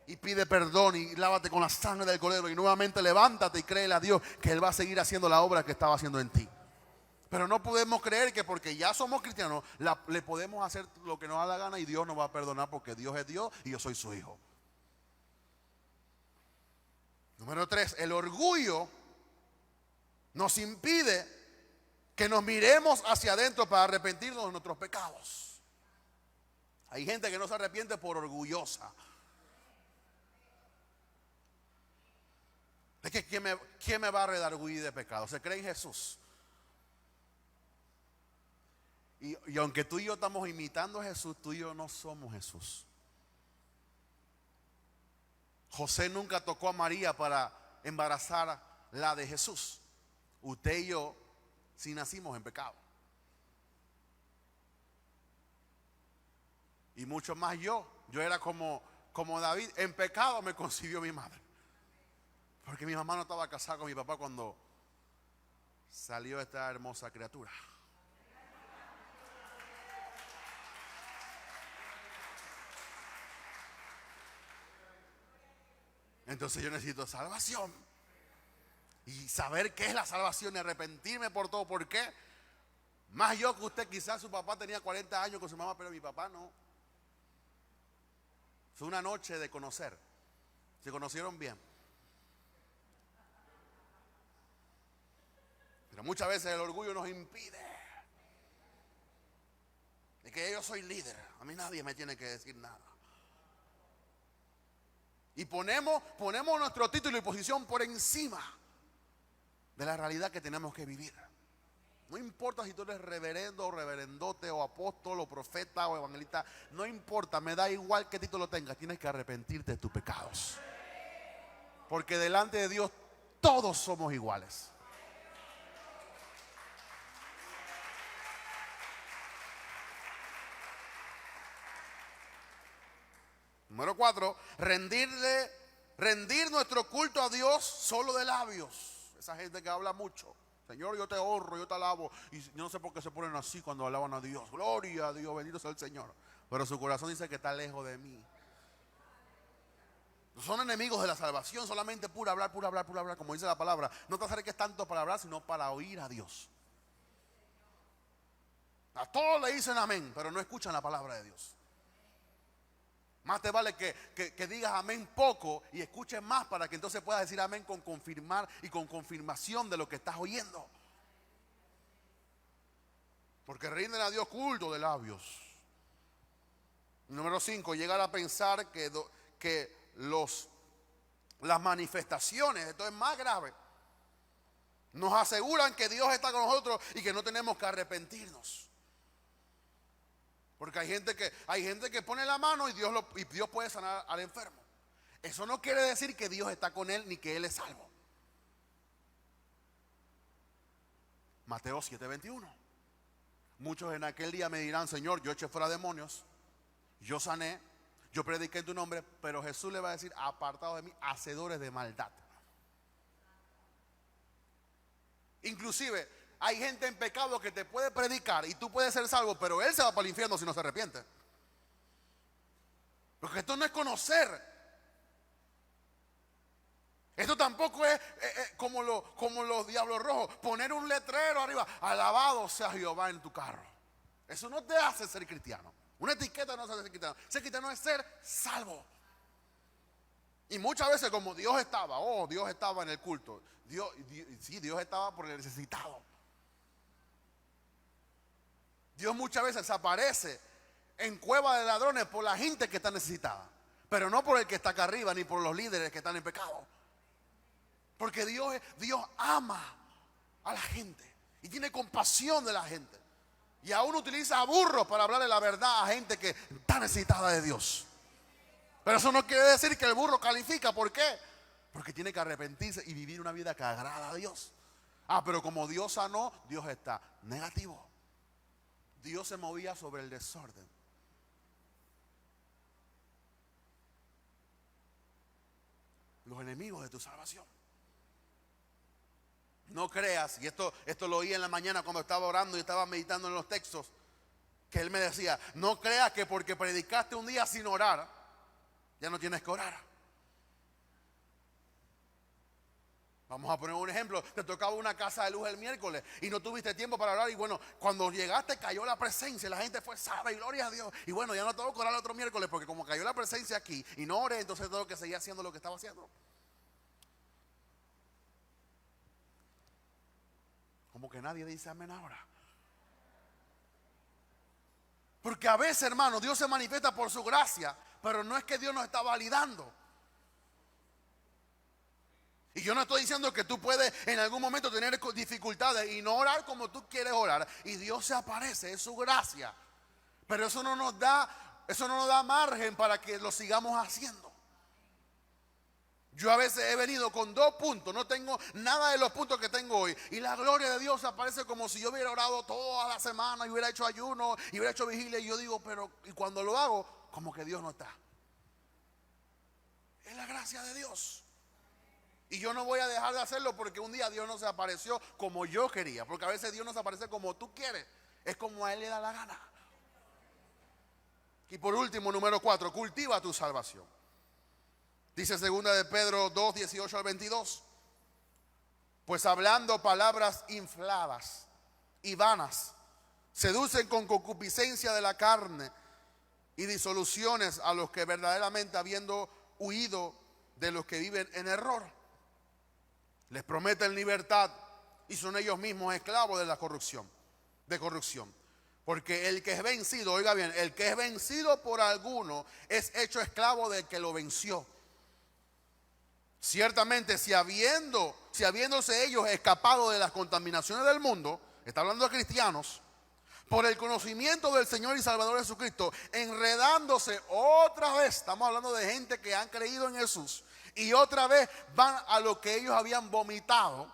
y pide perdón y lávate con la sangre del Cordero y nuevamente levántate y créele a Dios que Él va a seguir haciendo la obra que estaba haciendo en ti. Pero no podemos creer que porque ya somos cristianos le podemos hacer lo que nos da la gana y Dios nos va a perdonar porque Dios es Dios y yo soy su hijo. Número 3, el orgullo nos impide que nos miremos hacia adentro para arrepentirnos de nuestros pecados. Hay gente que no se arrepiente por orgullosa. Es que ¿quién me va a redarguir de pecado? Se cree en Jesús. Y aunque tú y yo estamos imitando a Jesús, tú y yo no somos Jesús. José nunca tocó a María para embarazarla de Jesús. Usted y yo sí nacimos en pecado. Y mucho más yo era como David, en pecado me concibió mi madre. Porque mi mamá no estaba casada con mi papá cuando salió esta hermosa criatura. Entonces yo necesito salvación. Y saber qué es la salvación y arrepentirme por todo. ¿Por qué? Más yo que usted, quizás su papá tenía 40 años con su mamá, pero mi papá no. Fue una noche de conocer. Se conocieron bien. Pero muchas veces el orgullo nos impide. Es que yo soy líder. A mí nadie me tiene que decir nada. Y ponemos nuestro título y posición por encima de la realidad que tenemos que vivir. No importa si tú eres reverendo o reverendote o apóstol o profeta o evangelista. No importa, me da igual qué título tengas. Tienes que arrepentirte de tus pecados. Porque delante de Dios todos somos iguales. Número 4, rendir nuestro culto a Dios solo de labios. Esa gente que habla mucho. Señor, yo te honro, yo te alabo. Y yo no sé por qué se ponen así cuando alaban a Dios. Gloria a Dios, bendito sea el Señor. Pero su corazón dice que está lejos de mí. Son enemigos de la salvación, solamente pura hablar, como dice la palabra. No te acerques tanto para hablar, sino para oír a Dios. A todos le dicen amén, pero no escuchan la palabra de Dios. Más te vale que digas amén poco y escuches más, para que entonces puedas decir amén con confirmar y con confirmación de lo que estás oyendo. Porque rinden a Dios culto de labios. Número 5, llegar a pensar que las manifestaciones, esto es más grave, nos aseguran que Dios está con nosotros y que no tenemos que arrepentirnos. Porque hay gente que pone la mano y Dios puede sanar al enfermo. Eso no quiere decir que Dios está con él ni que él es salvo. Mateo 7:21. Muchos en aquel día me dirán: Señor, yo eché fuera demonios, yo sané, yo prediqué en tu nombre. Pero Jesús le va a decir: apartados de mí, hacedores de maldad. Inclusive hay gente en pecado que te puede predicar y tú puedes ser salvo, pero él se va para el infierno si no se arrepiente. Porque esto no es conocer. Esto tampoco es como los diablos rojos, poner un letrero arriba: alabado sea Jehová, en tu carro. Eso no te hace ser cristiano. Una etiqueta no hace ser cristiano. Ser cristiano es ser salvo. Y muchas veces, como Dios estaba en el culto. Dios estaba por el necesitado. Dios muchas veces aparece en cueva de ladrones por la gente que está necesitada, pero no por el que está acá arriba, ni por los líderes que están en pecado. Porque Dios ama a la gente y tiene compasión de la gente. Y aún utiliza burros para hablarle la verdad a gente que está necesitada de Dios. Pero eso no quiere decir que el burro califica. ¿Por qué? Porque tiene que arrepentirse y vivir una vida que agrada a Dios. Pero como Dios sanó, Dios está negativo. Dios se movía sobre el desorden. Los enemigos de tu salvación. No creas, y esto lo oí en la mañana cuando estaba orando y estaba meditando en los textos, que él me decía: no creas que porque predicaste un día sin orar, ya no tienes que orar. Vamos a poner un ejemplo: te tocaba una casa de luz el miércoles y no tuviste tiempo para orar, y bueno, cuando llegaste cayó la presencia y la gente fue salva y gloria a Dios, y bueno, ya no tengo que orar el otro miércoles porque como cayó la presencia aquí y no oré, entonces tengo que seguir haciendo lo que estaba haciendo. Como que nadie dice amén ahora. Porque a veces, hermano, Dios se manifiesta por su gracia, pero no es que Dios nos está validando. Y yo no estoy diciendo que tú puedes en algún momento tener dificultades y no orar como tú quieres orar, y Dios se aparece, es su gracia. Pero eso no nos da margen para que lo sigamos haciendo. Yo a veces he venido con 2 puntos, no tengo nada de los puntos que tengo hoy, y la gloria de Dios aparece como si yo hubiera orado toda la semana y hubiera hecho ayuno y hubiera hecho vigilia, y yo digo, pero y cuando lo hago, como que Dios no está. Es la gracia de Dios. Y yo no voy a dejar de hacerlo porque un día Dios no se apareció como yo quería, porque a veces Dios no se aparece como tú quieres, es como a Él le da la gana. Y por último, número 4, cultiva tu salvación. Dice 2 de Pedro 2, 18 al 22. Pues hablando palabras infladas y vanas, seducen con concupiscencia de la carne y disoluciones a los que verdaderamente, habiendo huido de los que viven en error, les prometen libertad y son ellos mismos esclavos de la corrupción. Porque el que es vencido, oiga bien, el que es vencido por alguno es hecho esclavo del que lo venció. Ciertamente, si habiéndose ellos escapado de las contaminaciones del mundo, está hablando de cristianos, por el conocimiento del Señor y Salvador Jesucristo, enredándose otra vez, estamos hablando de gente que han creído en Jesús, y otra vez van a lo que ellos habían vomitado.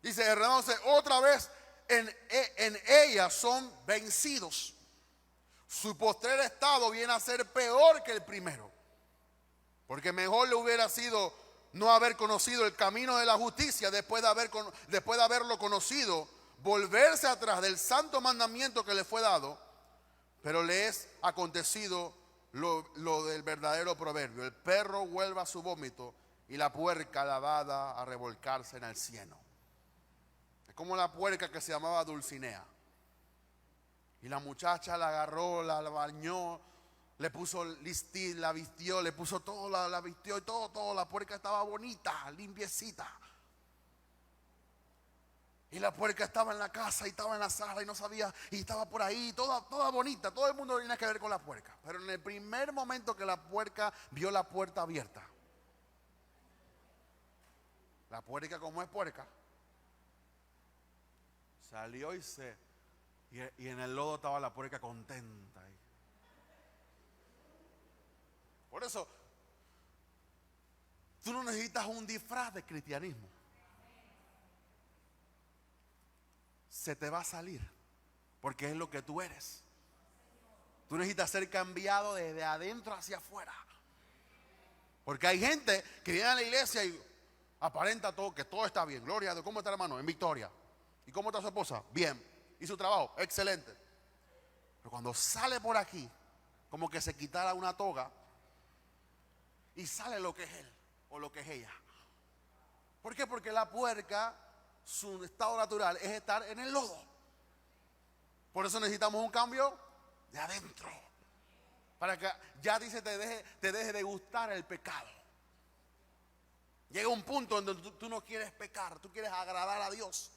Dice, enredándose otra vez en ella, son vencidos. Su postrer estado viene a ser peor que el primero. Porque mejor le hubiera sido no haber conocido el camino de la justicia después de haberlo conocido, volverse atrás del santo mandamiento que le fue dado, pero le es acontecido lo del verdadero proverbio: el perro vuelve a su vómito y la puerca lavada a revolcarse en el cieno. Es como la puerca que se llamaba Dulcinea. Y la muchacha la agarró, la bañó, le puso listín, la vistió, le puso todo, la vistió y todo. La puerca estaba bonita, limpiecita. Y la puerca estaba en la casa y estaba en la sala y no sabía, y estaba por ahí, toda bonita. Todo el mundo tenía que ver con la puerca. Pero en el primer momento que la puerca vio la puerta abierta, la puerca, como es puerca, salió y en el lodo estaba la puerca contenta. Por eso, tú no necesitas un disfraz de cristianismo. Se te va a salir, porque es lo que tú eres. Tú necesitas ser cambiado desde adentro hacia afuera. Porque hay gente que viene a la iglesia y aparenta todo, que todo está bien. Gloria a Dios. ¿Cómo está, hermano? En victoria. ¿Y cómo está su esposa? Bien. ¿Y su trabajo? Excelente. Pero cuando sale por aquí, como que se quitara una toga y sale lo que es él o lo que es ella. ¿Por qué? Porque la puerca, su estado natural es estar en el lodo. Por eso necesitamos un cambio de adentro, para que ya dice te deje de gustar el pecado. Llega un punto en donde tú no quieres pecar, tú quieres agradar a Dios.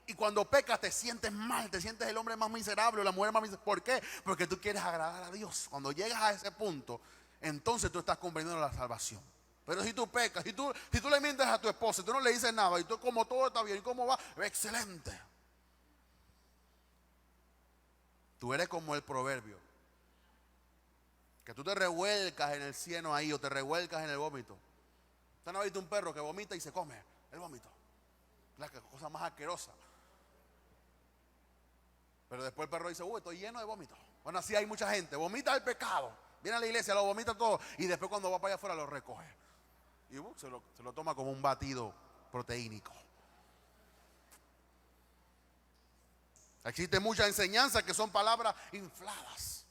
Y cuando pecas te sientes mal, te sientes el hombre más miserable o la mujer más miserable. ¿Por qué? Porque tú quieres agradar a Dios. Cuando llegas a ese punto, entonces tú estás comprendiendo la salvación. Pero si tú pecas, si tú le mientes a tu esposa, tú no le dices nada, y tú, como todo está bien, ¿y cómo va? Excelente. Tú eres como el proverbio, que tú te revuelcas en el cieno ahí, o te revuelcas en el vómito. ¿Usted no ha visto un perro que vomita y se come el vómito? La cosa más asquerosa. Pero después el perro dice, estoy lleno de vómito. Bueno, así hay mucha gente, vomita el pecado, viene a la iglesia, lo vomita todo, y después cuando va para allá afuera lo recoge. Y se lo toma como un batido proteínico. Existe mucha enseñanza que son palabras infladas,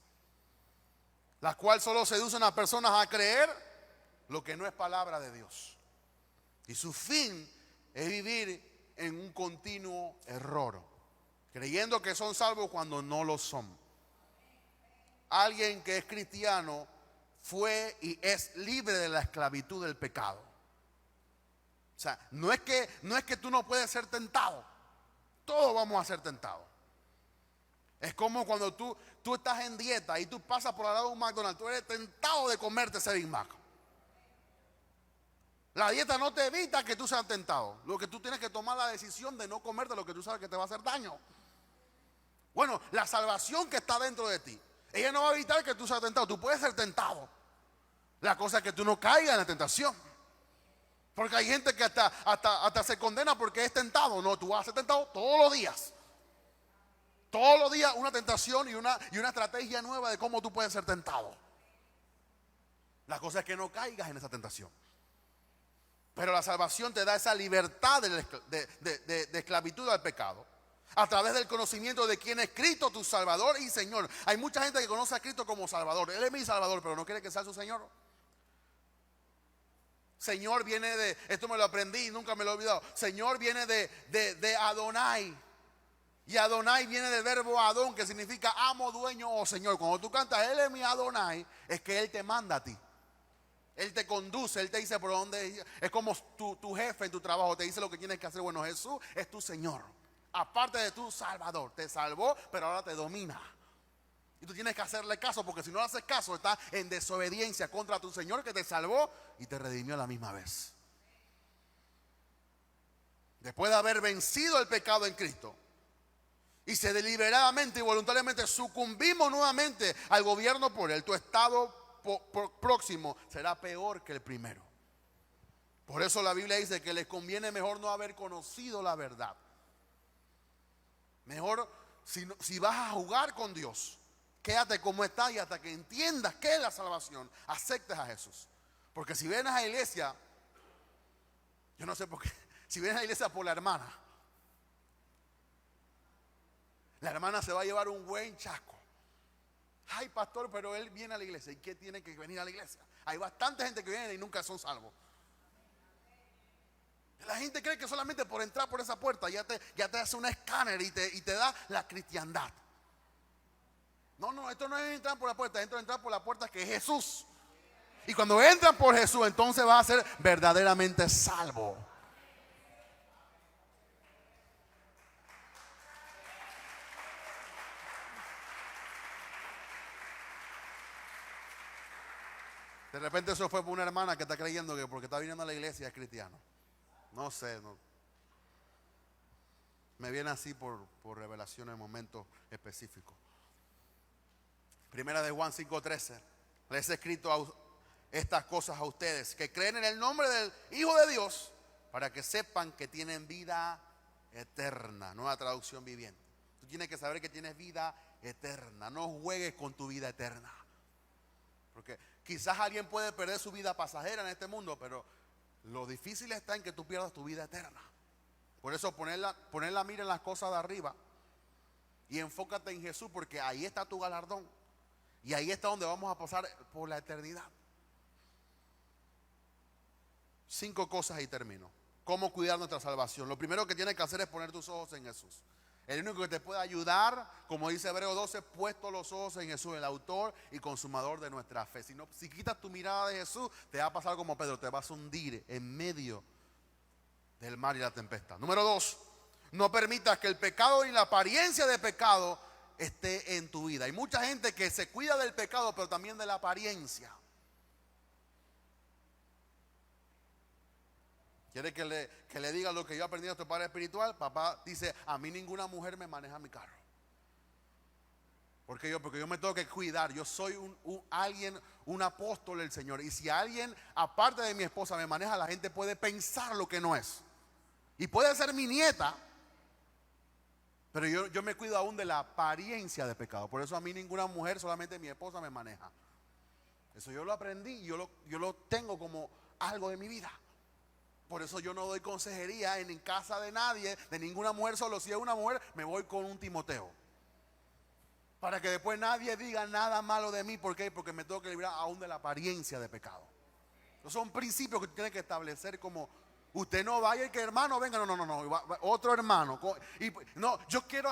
las cuales solo seducen a personas a creer lo que no es palabra de Dios. Y su fin es vivir en un continuo error, creyendo que son salvos cuando no lo son. Alguien que es cristiano fue y es libre de la esclavitud del pecado. O sea, no es que tú no puedes ser tentado. Todos vamos a ser tentados. Es como cuando tú estás en dieta y tú pasas por al lado de un McDonald's, tú eres tentado de comerte ese Big Mac. La dieta no te evita que tú seas tentado. Lo que tú tienes que tomar la decisión de no comerte lo que tú sabes que te va a hacer daño. Bueno, la salvación que está dentro de ti, ella no va a evitar que tú seas tentado. Tú puedes ser tentado. La cosa es que tú no caigas en la tentación. Porque hay gente que hasta se condena porque es tentado. No, tú vas a ser tentado todos los días. Todos los días una tentación y una estrategia nueva de cómo tú puedes ser tentado. La cosa es que no caigas en esa tentación. Pero la salvación te da esa libertad de esclavitud al pecado, a través del conocimiento de quién es Cristo, tu Salvador y Señor. Hay mucha gente que conoce a Cristo como Salvador. Él es mi Salvador, pero no quiere que sea su Señor. Señor viene esto me lo aprendí y nunca me lo he olvidado. Señor viene de Adonai. Y Adonai viene del verbo Adón, que significa amo, dueño o Señor. Cuando tú cantas, Él es mi Adonai, es que Él te manda a ti. Él te conduce, Él te dice por dónde. Es como tu jefe en tu trabajo, te dice lo que tienes que hacer. Bueno, Jesús es tu Señor. Aparte de tu Salvador, te salvó, pero ahora te domina. Y tú tienes que hacerle caso, porque si no le haces caso, estás en desobediencia contra tu Señor que te salvó y te redimió a la misma vez. Después de haber vencido el pecado en Cristo, y si deliberadamente y voluntariamente sucumbimos nuevamente al gobierno por Él, tu estado próximo será peor que el primero. Por eso la Biblia dice que les conviene mejor no haber conocido la verdad. Mejor, si vas a jugar con Dios, quédate como estás y hasta que entiendas qué es la salvación, aceptes a Jesús. Porque si vienes a la iglesia, yo no sé por qué, si vienes a la iglesia por la hermana se va a llevar un buen chasco. Ay, pastor, pero él viene a la iglesia. ¿Y qué tiene que venir a la iglesia? Hay bastante gente que viene y nunca son salvos. La gente cree que solamente por entrar por esa puerta ya te hace un escáner y te da la cristiandad. No, esto no es entrar por la puerta, esto es entrar por la puerta que es Jesús. Y cuando entran por Jesús, entonces vas a ser verdaderamente salvo. De repente eso fue por una hermana que está creyendo que porque está viniendo a la iglesia es cristiano. No sé, no. Me viene así por revelación en momentos específicos. Primera de Juan 5:13. Les he escrito estas cosas a ustedes que creen en el nombre del Hijo de Dios, para que sepan que tienen vida eterna. Nueva traducción viviente. Tú tienes que saber que tienes vida eterna. No juegues con tu vida eterna. Porque quizás alguien puede perder su vida pasajera en este mundo, pero lo difícil está en que tú pierdas tu vida eterna. Por eso poner la mira en las cosas de arriba y enfócate en Jesús, porque ahí está tu galardón. Y ahí está donde vamos a pasar por la eternidad. 5 cosas y termino. ¿Cómo cuidar nuestra salvación? Lo primero que tienes que hacer es poner tus ojos en Jesús. El único que te puede ayudar, como dice Hebreos 12, puesto los ojos en Jesús, el autor y consumador de nuestra fe. Si quitas tu mirada de Jesús, te va a pasar como Pedro, te vas a hundir en medio del mar y la tempestad. Número 2, no permitas que el pecado y la apariencia de pecado esté en tu vida. Hay mucha gente que se cuida del pecado, pero también de la apariencia. ¿Quiere que le diga lo que yo he aprendido de tu padre espiritual? Papá dice, a mí ninguna mujer me maneja mi carro. Porque yo me tengo que cuidar. Yo soy un apóstol del Señor. Y si alguien, aparte de mi esposa, me maneja, la gente puede pensar lo que no es. Y puede ser mi nieta, pero yo me cuido aún de la apariencia de pecado. Por eso a mí ninguna mujer, solamente mi esposa me maneja. Eso yo lo aprendí y yo lo tengo como algo de mi vida. Por eso yo no doy consejería en casa de nadie, de ninguna mujer. Solo si es una mujer, me voy con un Timoteo, para que después nadie diga nada malo de mí. ¿Por qué? Porque me tengo que librar aún de la apariencia de pecado. Esos son principios que tiene que establecer. Como usted no vaya y que hermano venga, no, otro hermano. Y no, yo quiero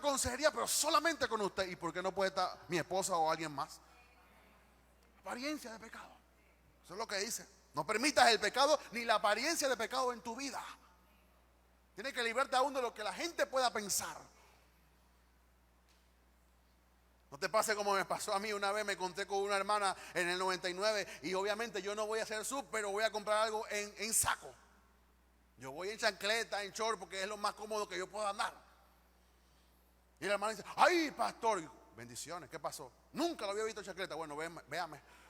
consejería, pero solamente con usted. ¿Y por qué no puede estar mi esposa o alguien más? Apariencia de pecado. Eso es lo que dice. No permitas el pecado ni la apariencia de pecado en tu vida. Tienes que librarte aún de lo que la gente pueda pensar. No te pase como me pasó a mí. Una vez me encontré con una hermana en el 99 y obviamente yo no voy a hacer sub, pero voy a comprar algo en saco. Yo voy en chancleta, en short, porque es lo más cómodo que yo puedo andar. Y la hermana dice, ay, pastor, bendiciones, ¿qué pasó? Nunca lo había visto en chancleta. Bueno, véame.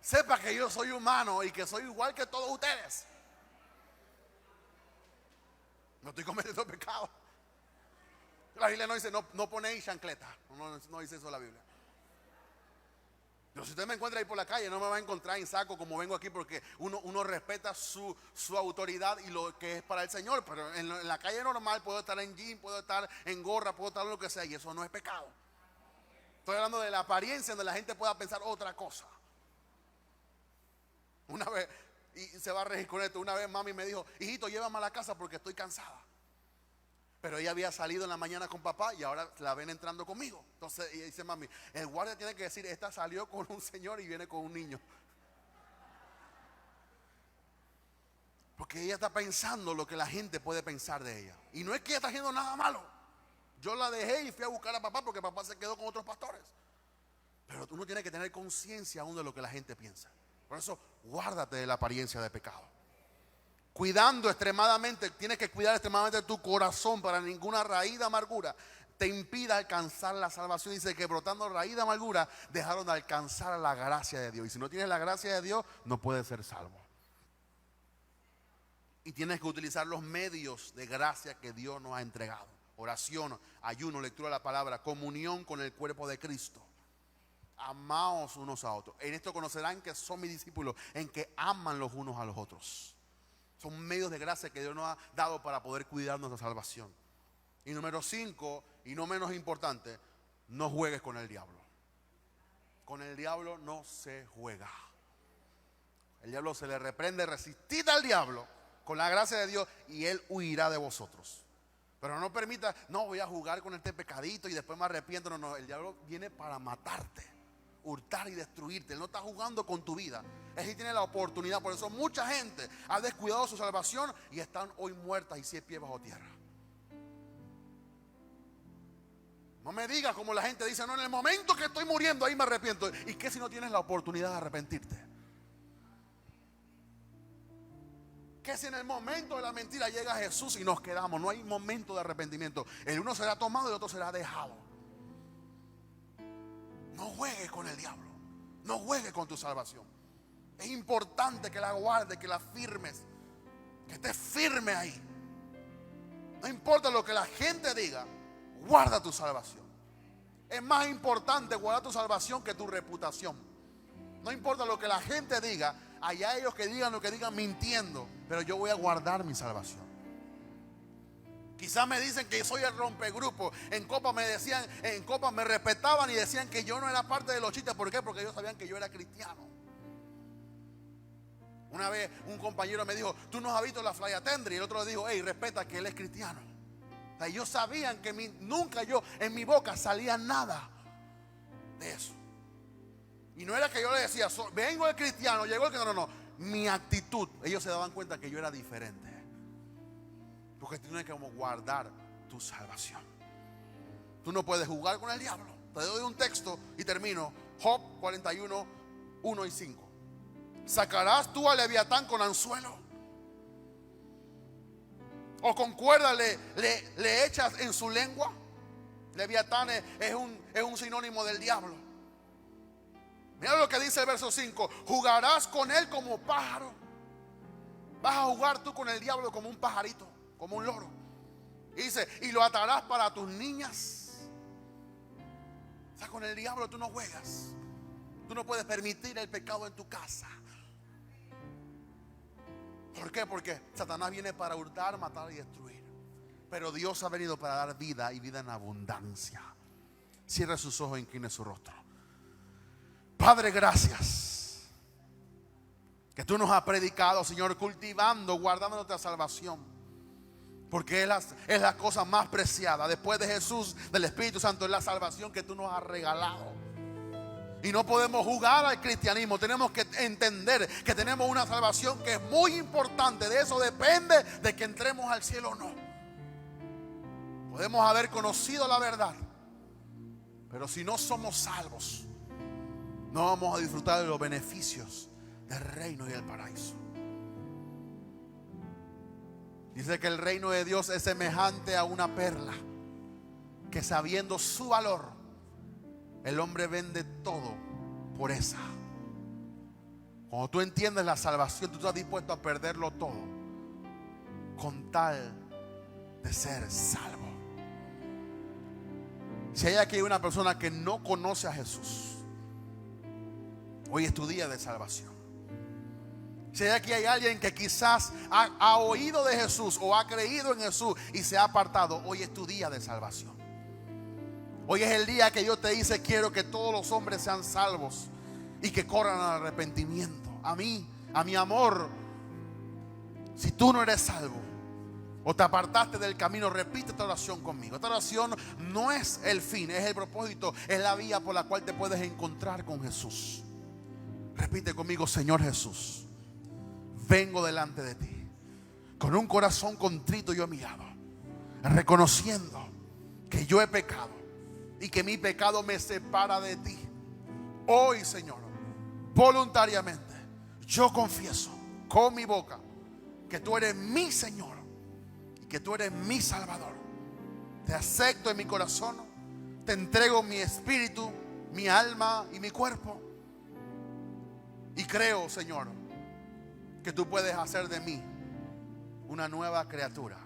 Sepa que yo soy humano y que soy igual que todos ustedes. No estoy cometiendo pecado. La Biblia no dice, no ponéis chancleta. No dice eso la Biblia. Pero si usted me encuentra ahí por la calle, no me va a encontrar en saco como vengo aquí, porque uno respeta su autoridad y lo que es para el Señor. Pero en la calle normal puedo estar en jean, puedo estar en gorra, puedo estar en lo que sea, y eso no es pecado. Estoy hablando de la apariencia donde la gente pueda pensar otra cosa. Una vez, y se va a regir con esto, una vez mami me dijo, hijito, llévame a la casa porque estoy cansada. Pero ella había salido en la mañana con papá y ahora la ven entrando conmigo. Entonces ella dice, mami, el guardia tiene que decir, esta salió con un señor y viene con un niño. Porque ella está pensando lo que la gente puede pensar de ella. Y no es que ella está haciendo nada malo. Yo la dejé y fui a buscar a papá porque papá se quedó con otros pastores. Pero uno tiene que tener conciencia aún de lo que la gente piensa. Por eso, guárdate de la apariencia de pecado. Tienes que cuidar extremadamente tu corazón para ninguna raíz de amargura te impida alcanzar la salvación. Dice que brotando raíz de amargura dejaron de alcanzar la gracia de Dios. Y si no tienes la gracia de Dios, no puedes ser salvo. Y tienes que utilizar los medios de gracia que Dios nos ha entregado. Oración, ayuno, lectura de la palabra, comunión con el cuerpo de Cristo. Amaos unos a otros. En esto conocerán que son mis discípulos, en que aman los unos a los otros. Son medios de gracia que Dios nos ha dado para poder cuidar nuestra salvación. Y número 5, y no menos importante, no juegues con el diablo. Con el diablo no se juega. El diablo se le reprende, resistid al diablo con la gracia de Dios y él huirá de vosotros. Pero no permita, no voy a jugar con este pecadito y después me arrepiento. No, el diablo viene para matarte, hurtar y destruirte. Él no está jugando con tu vida. Él sí tiene la oportunidad. Por eso mucha gente ha descuidado su salvación y están hoy muertas y 100 pies bajo tierra. No me digas como la gente dice, no, en el momento que estoy muriendo ahí me arrepiento. ¿Y qué si no tienes la oportunidad de arrepentirte? ¿Qué si en el momento de la mentira llega Jesús y nos quedamos? No hay momento de arrepentimiento. El uno será tomado y el otro será dejado. No juegues con el diablo. No juegues con tu salvación. Es importante que la guardes, que la firmes, que estés firme ahí. No importa lo que la gente diga, guarda tu salvación. Es más importante guardar tu salvación que tu reputación. No importa lo que la gente diga, allá ellos que digan lo que digan mintiendo, pero yo voy a guardar mi salvación. Quizás me dicen que soy el rompegrupo. En Copa me decían, en Copa me respetaban y decían que yo no era parte de los chistes. ¿Por qué? Porque ellos sabían que yo era cristiano. Una vez un compañero me dijo, tú nos has visto la fly attendant, y el otro le dijo, hey, respeta que él es cristiano. O sea, ellos sabían que nunca en mi boca salía nada de eso. Y no era que yo le decía, vengo el cristiano, llegó el cristiano, no. Mi actitud, ellos se daban cuenta que yo era diferente. Porque tienes que guardar tu salvación. Tú no puedes jugar con el diablo. Te doy un texto y termino. Job 41, 1 y 5. ¿Sacarás tú al Leviatán con anzuelo? ¿O con cuerda le echas en su lengua? Leviatán es un sinónimo del diablo. Mira lo que dice el verso 5. Jugarás con él como pájaro. Vas a jugar tú con el diablo como un pajarito, como un loro. Y dice, y lo atarás para tus niñas. O sea, con el diablo tú no juegas. Tú no puedes permitir el pecado en tu casa. ¿Por qué? Porque Satanás viene para hurtar, matar y destruir. Pero Dios ha venido para dar vida y vida en abundancia. Cierre sus ojos e incline su rostro. Padre, gracias que tú nos has predicado, Señor, cultivando, guardando nuestra salvación. Porque es la cosa más preciada. Después de Jesús, del Espíritu Santo, es la salvación que tú nos has regalado. Y no podemos jugar al cristianismo. Tenemos que entender que tenemos una salvación que es muy importante. De eso depende de que entremos al cielo o no. Podemos haber conocido la verdad, pero si no somos salvos, no vamos a disfrutar de los beneficios del reino y del paraíso. Dice que el reino de Dios es semejante a una perla, que sabiendo su valor, el hombre vende todo por esa. Cuando tú entiendes la salvación, tú estás dispuesto a perderlo todo con tal de ser salvo. Si hay aquí una persona que no conoce a Jesús, hoy es tu día de salvación. Si aquí hay alguien que quizás ha oído de Jesús o ha creído en Jesús y se ha apartado, hoy es tu día de salvación. Hoy es el día que Dios te dice, quiero que todos los hombres sean salvos y que corran al arrepentimiento. A mi amor, si tú no eres salvo o te apartaste del camino, repite esta oración conmigo. Esta oración no es el fin, es el propósito, es la vía por la cual te puedes encontrar con Jesús. Repite conmigo: Señor Jesús, vengo delante de ti con un corazón contrito y humillado, reconociendo que yo he pecado y que mi pecado me separa de ti. Hoy, Señor, voluntariamente yo confieso con mi boca que tú eres mi Señor y que tú eres mi Salvador. Te acepto en mi corazón, te entrego mi espíritu, mi alma y mi cuerpo. Y creo, Señor, que tú puedes hacer de mí una nueva criatura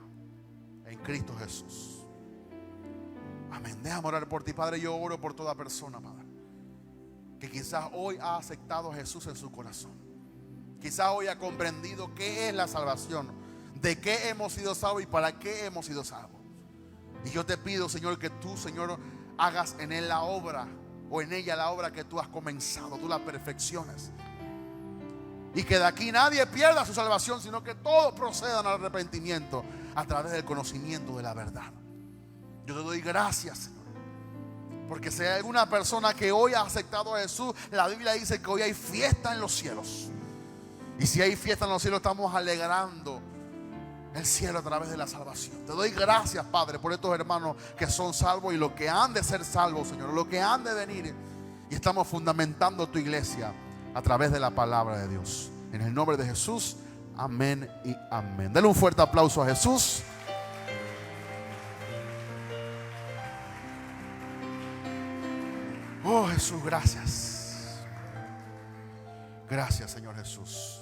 en Cristo Jesús. Amén. Déjame orar por ti, Padre. Yo oro por toda persona, Padre, que quizás hoy ha aceptado a Jesús en su corazón. Quizás hoy ha comprendido qué es la salvación, de qué hemos sido salvos y para qué hemos sido salvos. Y yo te pido, Señor, que tú, Señor, hagas en él la obra, o en ella la obra que tú has comenzado, tú la perfecciones. Y que de aquí nadie pierda su salvación, sino que todos procedan al arrepentimiento a través del conocimiento de la verdad. Yo te doy gracias, Señor, porque si hay alguna persona que hoy ha aceptado a Jesús, la Biblia dice que hoy hay fiesta en los cielos. Y si hay fiesta en los cielos, estamos alegrando el cielo a través de la salvación. Te doy gracias, Padre, por estos hermanos que son salvos y los que han de ser salvos, Señor, los que han de venir. Y estamos fundamentando tu iglesia a través de la palabra de Dios. En el nombre de Jesús, amén y amén. Denle un fuerte aplauso a Jesús. Oh, Jesús, gracias. Gracias, Señor Jesús.